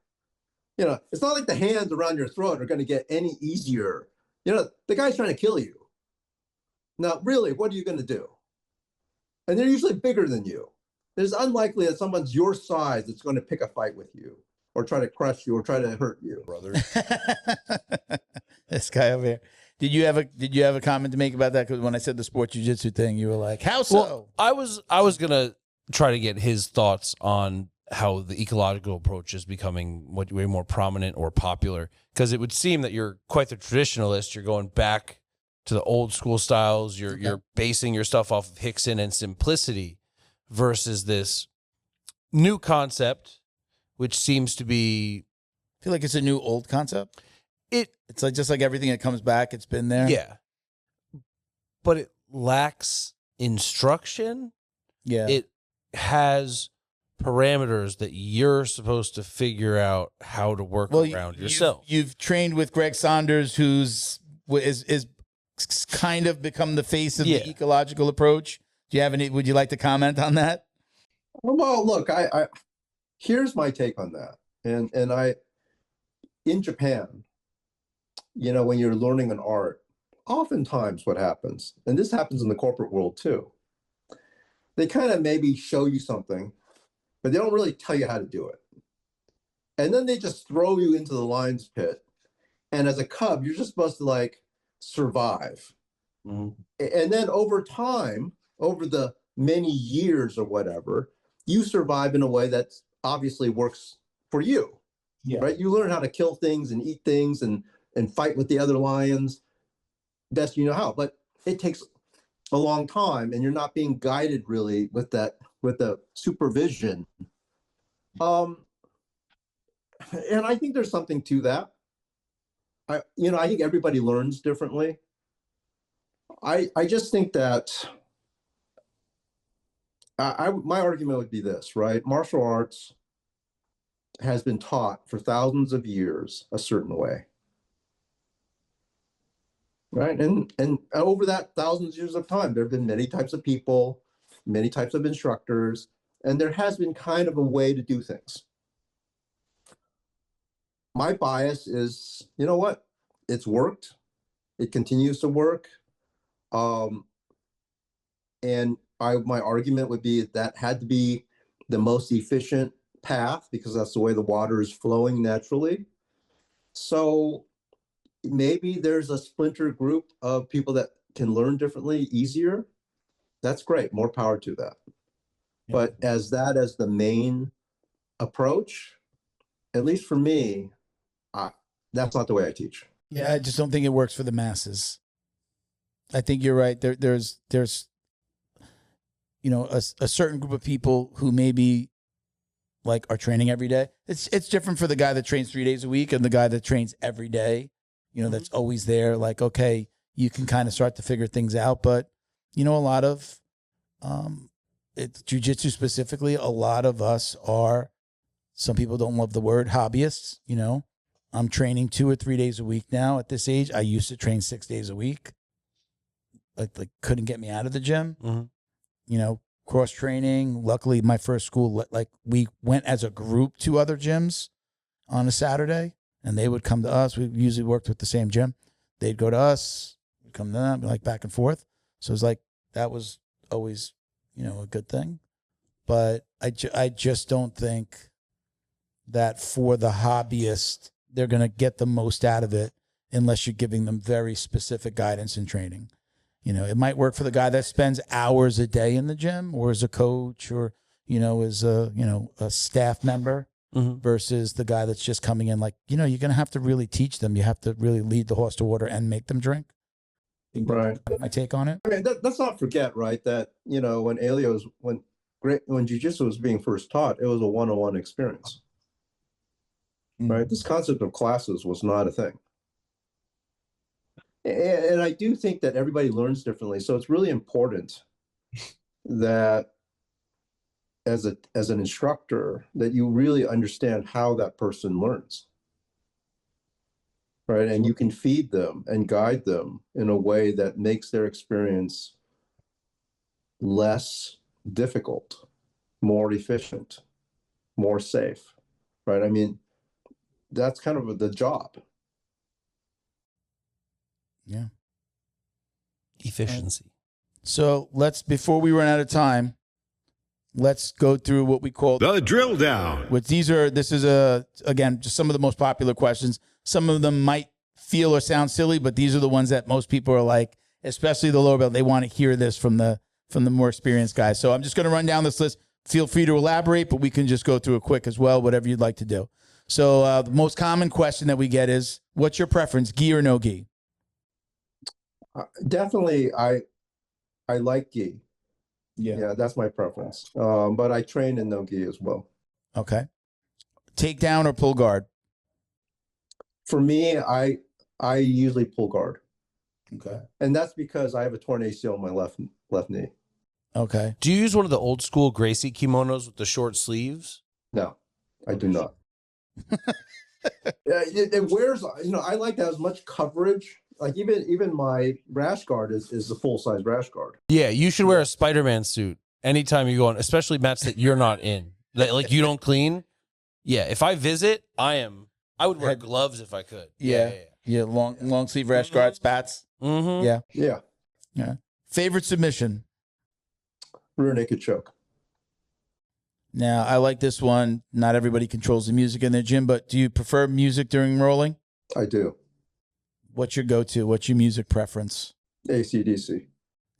It's not like the hands around your throat are going to get any easier. The guy's trying to kill you. Now, really, what are you going to do? And they're usually bigger than you. It's unlikely that someone's your size that's going to pick a fight with you or try to crush you or try to hurt you, brother. This guy over here. Did you have a comment to make about that? Because when I said the sport jiu-jitsu thing, you were like, how so? Well, I was gonna try to get his thoughts on how the ecological approach is becoming way more prominent or popular, because it would seem that you're quite the traditionalist. You're going back to the old school styles. You're basing your stuff off of Hixon and simplicity versus this new concept, which seems to be. I feel like it's a new old concept. It's like just like everything that comes back, it's been there. Yeah. But it lacks instruction. Yeah. It has parameters that you're supposed to figure out how to work around yourself. You've trained with Greg Saunders, is kind of become the face of the ecological approach. Do you have any? Would you like to comment on that? Well, look, I here's my take on that, and in Japan, when you're learning an art, oftentimes what happens, and this happens in the corporate world too, they kind of maybe show you something, but they don't really tell you how to do it. And then they just throw you into the lion's pit. And as a cub, you're just supposed to like survive. Mm-hmm. And then over time, over the many years or whatever, you survive in a way that obviously works for you. Yeah. Right? You learn how to kill things and eat things and fight with the other lions best you know how. But it takes a long time, and you're not being guided really with the supervision. And I think there's something to that. I think everybody learns differently. I just think that my argument would be this, right? Martial arts has been taught for thousands of years a certain way. Right. And over that thousands of years of time, there have been many types of people, many types of instructors, and there has been kind of a way to do things. My bias is, you know what? It's worked. It continues to work. And my argument would be that had to be the most efficient path because that's the way the water is flowing naturally. So maybe there's a splinter group of people that can learn differently easier. That's great. More power to that. Yeah. But as the main approach, at least for me, that's not the way I teach. Yeah, I just don't think it works for the masses. I think you're right. There's a certain group of people who maybe like are training every day. It's different for the guy that trains 3 days a week and the guy that trains every day. That's always there. Like, okay, you can kind of start to figure things out. But, a lot of it's jiu-jitsu specifically, a lot of us are, some people don't love the word hobbyists. I'm training 2 or 3 days a week now at this age. I used to train 6 days a week. Like couldn't get me out of the gym. Mm-hmm. Cross training. Luckily, my first school, like we went as a group to other gyms on a Saturday. And they would come to us. We usually worked with the same gym. They'd go to us, we'd come to them, like back and forth. So it's like, that was always, a good thing. But I just don't think that for the hobbyist, they're going to get the most out of it unless you're giving them very specific guidance and training. It might work for the guy that spends hours a day in the gym or as a coach or, as a staff member. Mm-hmm. Versus the guy that's just coming in like, you're going to have to really teach them. You have to really lead the horse to water and make them drink. Right. My take on it. I mean, let's not forget, right, that, when jiu-jitsu was being first taught, it was a one-on-one experience. Mm-hmm. Right. This concept of classes was not a thing. And I do think that everybody learns differently. So it's really important that as an instructor, that you really understand how that person learns, right? And you can feed them and guide them in a way that makes their experience less difficult, more efficient, more safe, right? I mean, that's kind of the job. Yeah. Efficiency. So before we run out of time, let's go through what we call The drill down. This is again, just some of the most popular questions. Some of them might feel or sound silly, but these are the ones that most people are like, especially the lower belt, they want to hear this from the more experienced guys. So I'm just going to run down this list. Feel free to elaborate, but we can just go through it quick as well, whatever you'd like to do. So the most common question that we get is, what's your preference, gi or no gi? Definitely, I like gi. Yeah, that's my preference. But I train in no gi as well. Okay. Takedown or pull guard? For me, I usually pull guard. Okay. And that's because I have a torn ACL in my left knee. Okay. Do you use one of the old school Gracie kimonos with the short sleeves? No, I do not. It wears, I like to have as much coverage. Like even my rash guard is a full size rash guard. Yeah, you should wear a Spider-Man suit anytime you go on, especially mats that you're not in, that like you don't clean. Yeah, if I visit, I would wear gloves if I could. Yeah. Long sleeve rash guard, spats. Mm-hmm. Yeah. Favorite submission? Rear naked choke. Now, I like this one. Not everybody controls the music in their gym, but do you prefer music during rolling? I do. What's your go-to? What's your music preference? AC/DC.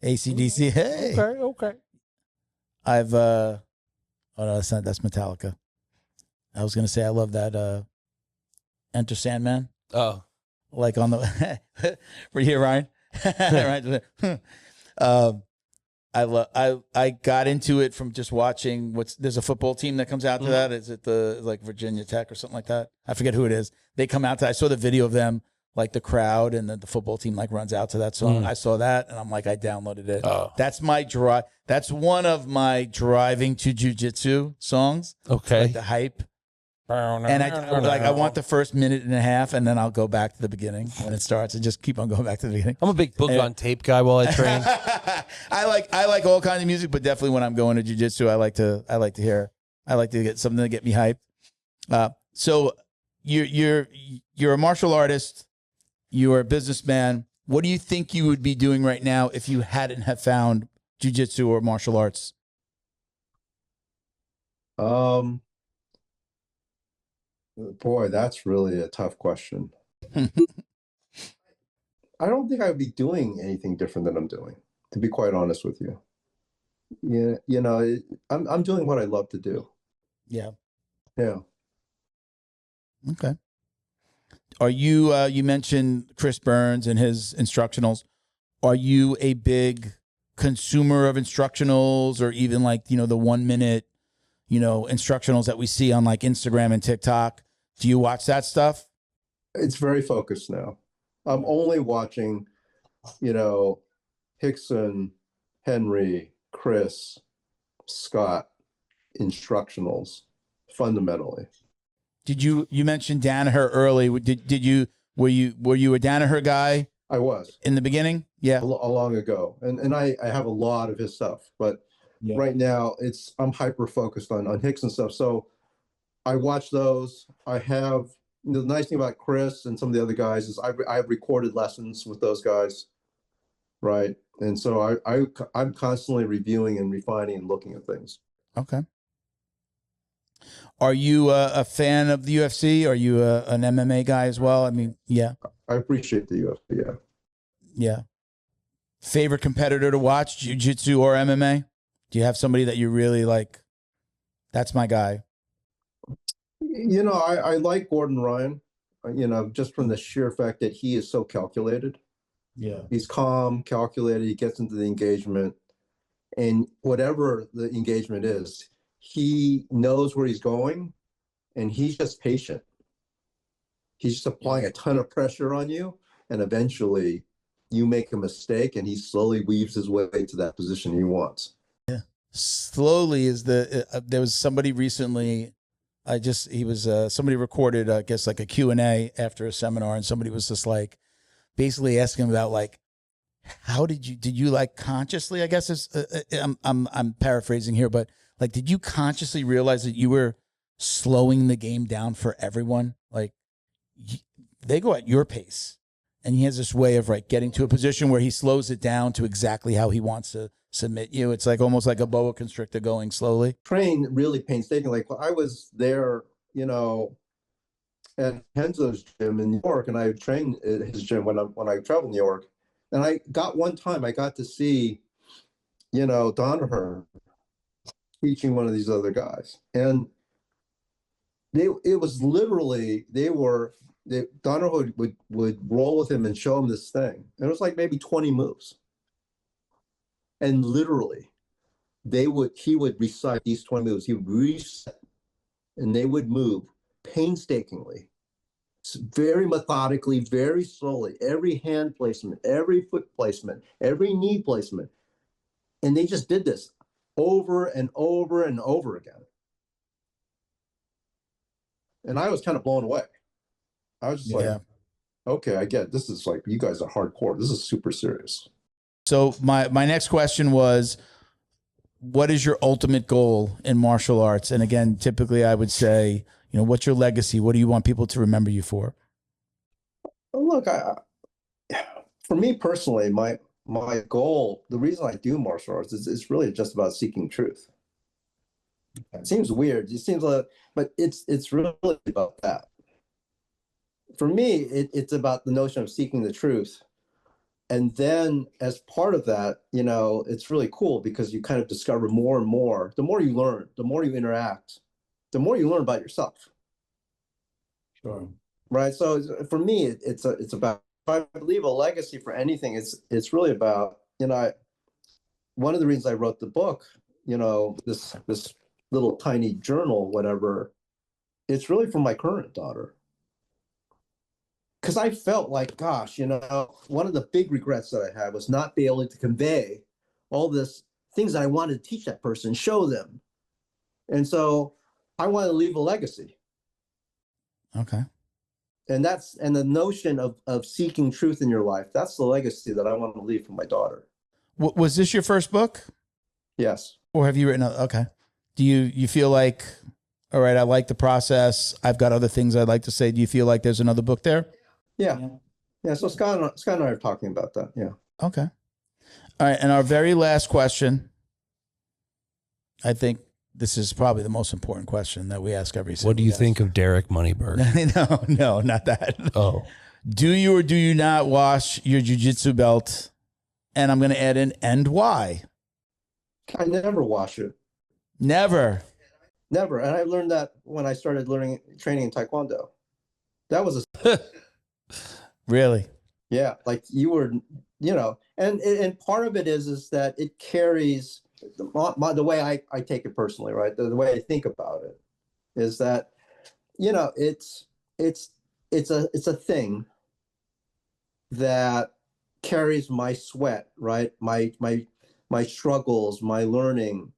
AC/DC. Hey. Okay. I've oh no, that's Metallica. I was gonna say I love that Enter Sandman. Oh. Like on the were you here, Ryan? I got into it from just watching there's a football team that comes out to that. Is it like Virginia Tech or something like that? I forget who it is. They come out to I saw the video of them, like the crowd and the football team like runs out to that song. I saw that and I'm like, I downloaded it. Oh. That's my drive. That's one of my driving to jiu-jitsu songs. Okay. Like the hype. And I want the first minute and a half, and then I'll go back to the beginning when it starts, and just keep on going back to the beginning. I'm a big book on tape guy while I train. I like all kinds of music, but definitely when I'm going to jiu-jitsu, I like to get something to get me hyped. So you're a martial artist, you're a businessman. What do you think you would be doing right now if you hadn't have found jiu-jitsu or martial arts? Boy, that's really a tough question. I don't think I would be doing anything different than I'm doing, to be quite honest with you. Yeah, I'm doing what I love to do. Yeah. Yeah. Okay. Are you you mentioned Chris Burns and his instructionals. Are you a big consumer of instructionals, or even like, the 1 minute, instructionals that we see on like Instagram and TikTok? Do you watch that stuff? It's very focused now. I'm only watching, Hixon, Henry, Chris, Scott instructionals fundamentally. You mentioned Danaher early? Were you a Danaher guy? I was in the beginning. Yeah, long ago, and I have a lot of his stuff, but right now I'm hyper focused on Hixon stuff. So I watch those. I have the nice thing about Chris and some of the other guys is I've recorded lessons with those guys, right? And so I'm constantly reviewing and refining and looking at things. Okay. Are you a fan of the UFC? Are you an MMA guy as well? I mean, yeah. I appreciate the UFC. Yeah. Yeah. Favorite competitor to watch, jiu-jitsu or MMA? Do you have somebody that you really like? That's my guy. I like Gordon Ryan, just from the sheer fact that he is so calculated. Yeah. He's calm, calculated. He gets into the engagement, and whatever the engagement is, he knows where he's going, and he's just patient. He's just applying a ton of pressure on you, and eventually you make a mistake, and he slowly weaves his way to that position he wants. Yeah. slowly is there was somebody recently, somebody recorded, I guess, like a Q&A after a seminar, and somebody was just like basically asking about like, how did you like consciously, I guess I'm paraphrasing here, but like, did you consciously realize that you were slowing the game down for everyone? Like, they go at your pace, and he has this way of like getting to a position where he slows it down to exactly how he wants to submit you. It's like almost like a boa constrictor going slowly. Train really painstakingly. Like I was there, at Henzo's gym in New York, and I trained at his gym when I traveled to New York. And I got to see, Donaher teaching one of these other guys. And it was literally, Donaher would roll with him and show him this thing. And it was like maybe 20 moves. And literally, he would recite these 20 moves. He would reset, and they would move painstakingly, very methodically, very slowly, every hand placement, every foot placement, every knee placement. And they just did this over and over and over again. And I was kind of blown away. I was just like, okay, I get it. This is like, you guys are hardcore. This is super serious. So my next question was, what is your ultimate goal in martial arts? And again, typically I would say, what's your legacy? What do you want people to remember you for? Look, for me personally, my goal, the reason I do martial arts is really just about seeking truth. It seems weird. It seems like, but it's really about that. For me, it's about the notion of seeking the truth. And then as part of that, it's really cool because you kind of discover more and more. The more you learn, the more you interact, the more you learn about yourself. Sure. Right. So for me, it's about, if I leave a legacy for anything, it's really about, one of the reasons I wrote the book, this little tiny journal, whatever, it's really for my current daughter. Because I felt like, gosh, one of the big regrets that I had was not being able to convey all this things that I wanted to teach that person, show them. And so I want to leave a legacy. Okay. And the notion of seeking truth in your life, that's the legacy that I want to leave for my daughter. Was this your first book? Yes. Or have you written okay. Do you feel like, all right, I like the process, I've got other things I'd like to say. Do you feel like there's another book there? Yeah. So Scott and I are talking about that. Yeah. Okay. All right. And our very last question, I think this is probably the most important question that we ask every single What do you guest. think of Derek Moneyberg? No, not that. Oh. Do you or do you not wash your jiu-jitsu belt? And I'm going to add in, and why? I never wash it. Never. Never. And I learned that when I started training in Taekwondo. That was a Really? Yeah, like you were, and part of it is that it carries the way I take it personally, right? The way I think about it is that, it's a thing that carries my sweat, right? My struggles, my learning,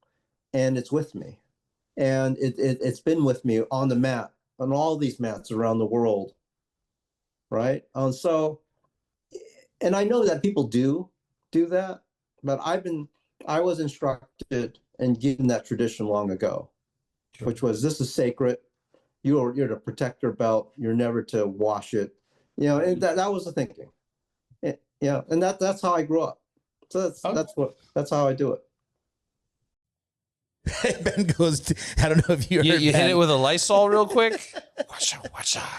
and it's with me, and it's been with me on the mat, on all these mats around the world. Right. And I know that people do that, but I was instructed and given that tradition long ago, sure, which was, this is sacred. You're to protect your belt. You're never to wash it. And that was the thinking. And that's how I grew up. So that's how I do it. Ben goes, I don't know if you heard You Ben. hit it with a Lysol real quick. Watch out.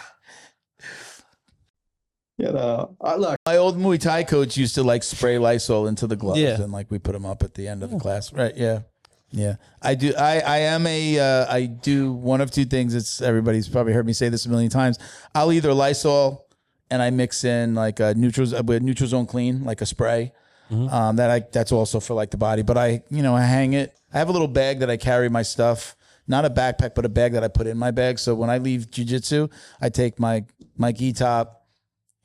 Look, My old Muay Thai coach used to like spray Lysol into the gloves, Yeah. and like we put them up at the end of the class. Right. Yeah. Yeah. I do. I do one of two things. It's, everybody's probably heard me say this a million times. I'll either Lysol and I mix in like a neutral zone clean, like a spray. Mm-hmm. That's also for like the body, but I hang it. I have a little bag that I carry my stuff, not a backpack, but a bag that I put in my bag. So when I leave jiu-jitsu, I take my gi top,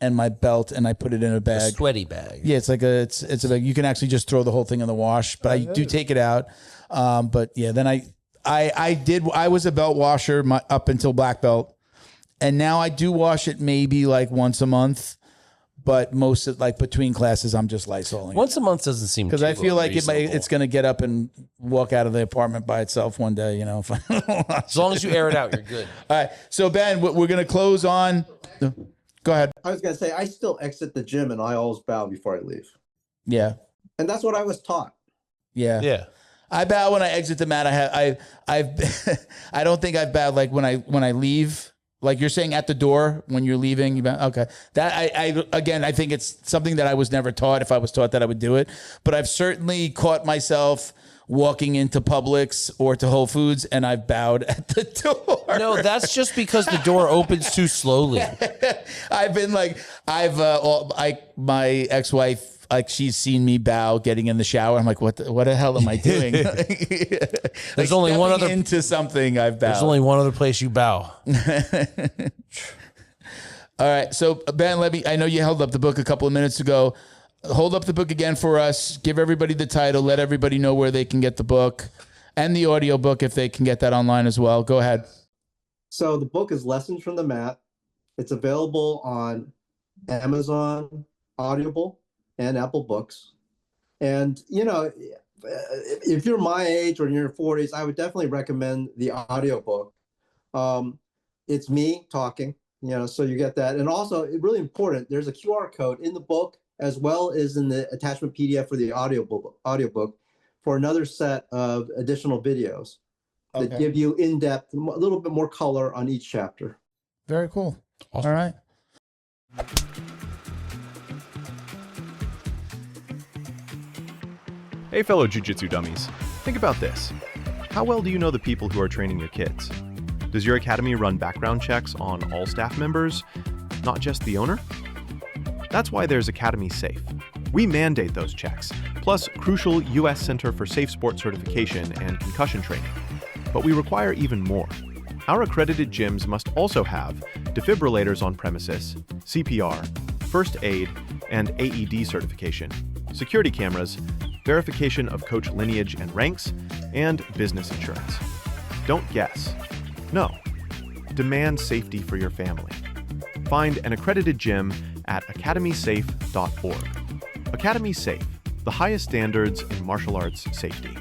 and my belt, and I put it in a A bag. sweaty bag. Yeah, it's like it's a bag. You can actually just throw the whole thing in the wash, but I do take it out. But yeah, then I was a belt washer up until black belt, and now I do wash it maybe like once a month. But most of like between classes, I'm just Lysoling. Once a month doesn't seem Because I feel like reasonable. it's going to get up and walk out of the apartment by itself one day, you know. As long as you air it out, you're good. All right. So, Ben, we're going to close on. Go ahead. I was going to say, I still exit the gym and I always bow before I leave. Yeah. And that's what I was taught. Yeah. Yeah. I bow when I exit the mat. I don't think I've bowed like when I leave. Like you're saying at the door when you're leaving, you bow. Okay. That I think it's something that I was never taught. If I was taught that, I would do it. But I've certainly caught myself walking into Publix or to Whole Foods, and I've bowed at the door. No, that's just because the door opens too slowly. I've been like, my ex-wife, like she's seen me bow getting in the shower. I'm like, what the hell am I doing? There's only one other into something I've bowed. There's only one other place you bow. All right. So Ben, I know you held up the book a couple of minutes ago. Hold up the book again for us. Give everybody the title. Let everybody know where they can get the book and the audio book if they can get that online as well. Go ahead. So the book is Lessons from the Mat. It's available on Amazon, Audible, and Apple Books. And, you know, if you're my age or in your 40s, I would definitely recommend the audiobook. It's me talking, you know, so you get that. And also, really important, there's a QR code in the book as well as in the attachment PDF for the audiobook for another set of additional videos that give you in-depth, a little bit more color on each chapter. Very cool. Awesome. All right. Hey, fellow jiu-jitsu dummies. Think about this. How well do you know the people who are training your kids? Does your academy run background checks on all staff members, not just the owner? That's why there's Academy Safe. We mandate those checks, plus crucial U.S. Center for Safe Sport certification and concussion training. But we require even more. Our accredited gyms must also have defibrillators on premises, CPR, first aid, and AED certification, security cameras, verification of coach lineage and ranks, and business insurance. Don't guess. No. Demand safety for your family. Find an accredited gym at academysafe.org. Academy Safe, the highest standards in martial arts safety.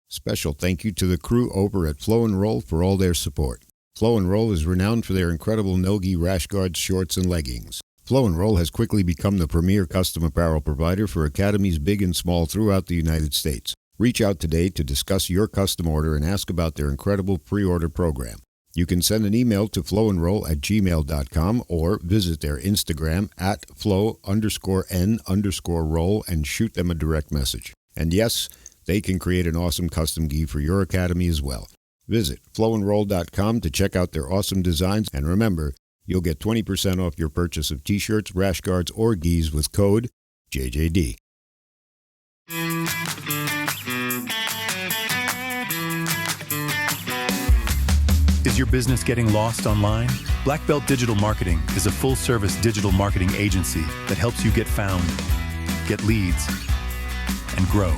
Special thank you to the crew over at Flow and Roll for all their support. Flow and Roll is renowned for their incredible no-gi rash guards, shorts, and leggings. Flow and Roll has quickly become the premier custom apparel provider for academies big and small throughout the United States. Reach out today to discuss your custom order and ask about their incredible pre-order program. You can send an email to flowandroll@gmail.com or visit their Instagram at flow_n_roll and shoot them a direct message. And yes, they can create an awesome custom gi for your academy as well. Visit flowandroll.com to check out their awesome designs, and remember, you'll get 20% off your purchase of t-shirts, rash guards, or gis with code JJD. Is your business getting lost online? Black Belt Digital Marketing is a full-service digital marketing agency that helps you get found, get leads, and grow.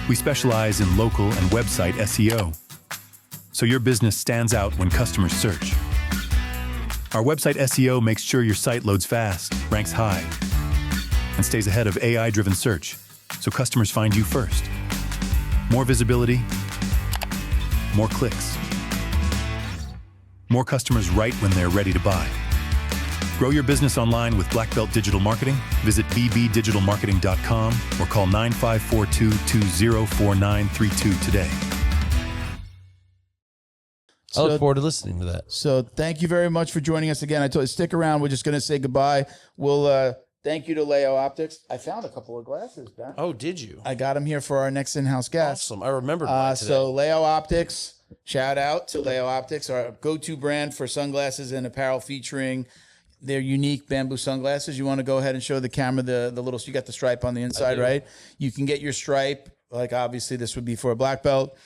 We specialize in local and website SEO, so your business stands out when customers search. Our website SEO makes sure your site loads fast, ranks high, and stays ahead of AI-driven search, so customers find you first. More visibility, more clicks. More customers right when they're ready to buy. Grow your business online with Black Belt Digital Marketing. Visit bbdigitalmarketing.com or call 9542-204932 today. I look forward to listening to that. So thank you very much for joining us again. I told you, stick around. We're just going to say goodbye. We'll thank you to Leo Optics. I found a couple of glasses, Ben. Oh, did you? I got them here for our next in-house guest. Awesome. I remembered mine today. So Leo Optics, shout out to Leo Optics, our go-to brand for sunglasses and apparel featuring their unique bamboo sunglasses. You want to go ahead and show the camera the little, so you got the stripe on the inside, right? You can get your stripe Like obviously this would be for a black belt.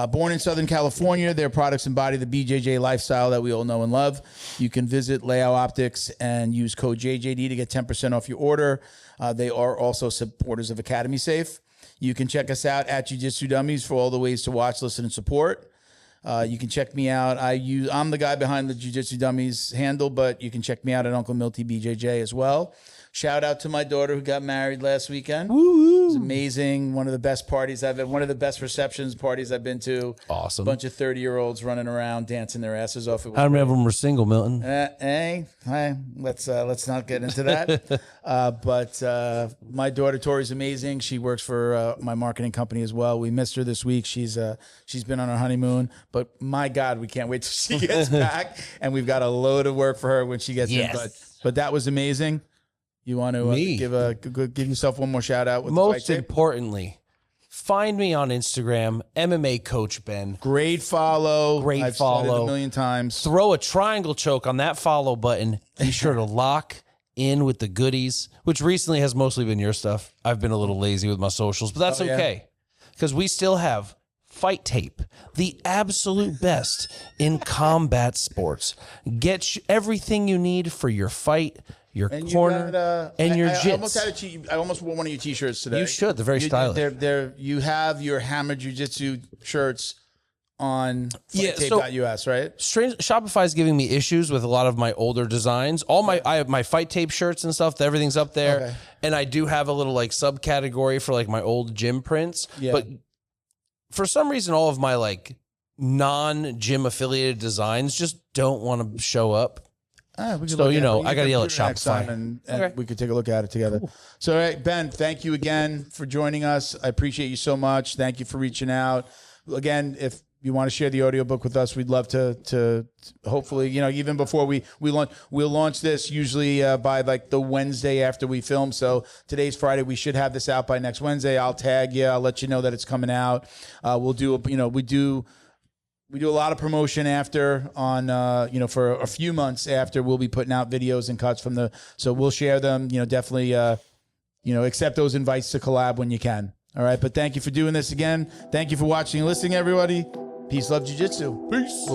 Born in Southern California, their products embody the BJJ lifestyle that we all know and love. You can visit Layout Optics and use code JJD to get 10% off your order. They are also supporters of Academy Safe. You can check us out at Jiu-Jitsu Dummies for all the ways to watch, listen, and support. You can check me out. I'm the guy behind the Jiu-Jitsu Dummies handle, but you can check me out at Uncle Milty BJJ as well. Shout out to my daughter who got married last weekend. Woo-hoo. It was amazing. One of the best parties one of the best receptions parties I've been to. Awesome. A bunch of 30-year-olds running around dancing their asses off. How many of them were single, Milton? Hey, let's not get into that. But my daughter Tori's amazing. She works for my marketing company as well. We missed her this week. She's been on her honeymoon, but my God, we can't wait till she gets back. And we've got a load of work for her when she gets in. But that was amazing. You want to give yourself one more shout out with most the fight importantly, find me on Instagram, MMA Coach Ben. Great follow. I've said it a million times. Throw a triangle choke on that follow button. Be sure to lock in with the goodies, which recently has mostly been your stuff. I've been a little lazy with my socials, but that's okay because we still have Fight Tape, the absolute best in combat sports. Get everything you need for your fight, your corner, and your jits. I almost wore one of your t-shirts today. You should. They're very stylish. You have your Hammer Jiu-Jitsu shirts on fighttape.us, right? Shopify is giving me issues with a lot of my older designs. I have my Fight Tape shirts and stuff. Everything's up there. Okay. And I do have a little like subcategory for like my old gym prints. Yeah. But for some reason, all of my like non-gym affiliated designs just don't want to show up. I got to yell at Shopify. And we could take a look at it together. Cool. So, all right, Ben, thank you again for joining us. I appreciate you so much. Thank you for reaching out. Again, if you want to share the audiobook with us, we'd love to hopefully, even before we'll launch this usually by like the Wednesday after we film. So today's Friday. We should have this out by next Wednesday. I'll tag you. I'll let you know that it's coming out. We'll do, we do a lot of promotion after on, for a few months after we'll be putting out videos and cuts so we'll share them, definitely, accept those invites to collab when you can. All right. But thank you for doing this again. Thank you for watching and listening, everybody. Peace, love, jiu-jitsu. Peace.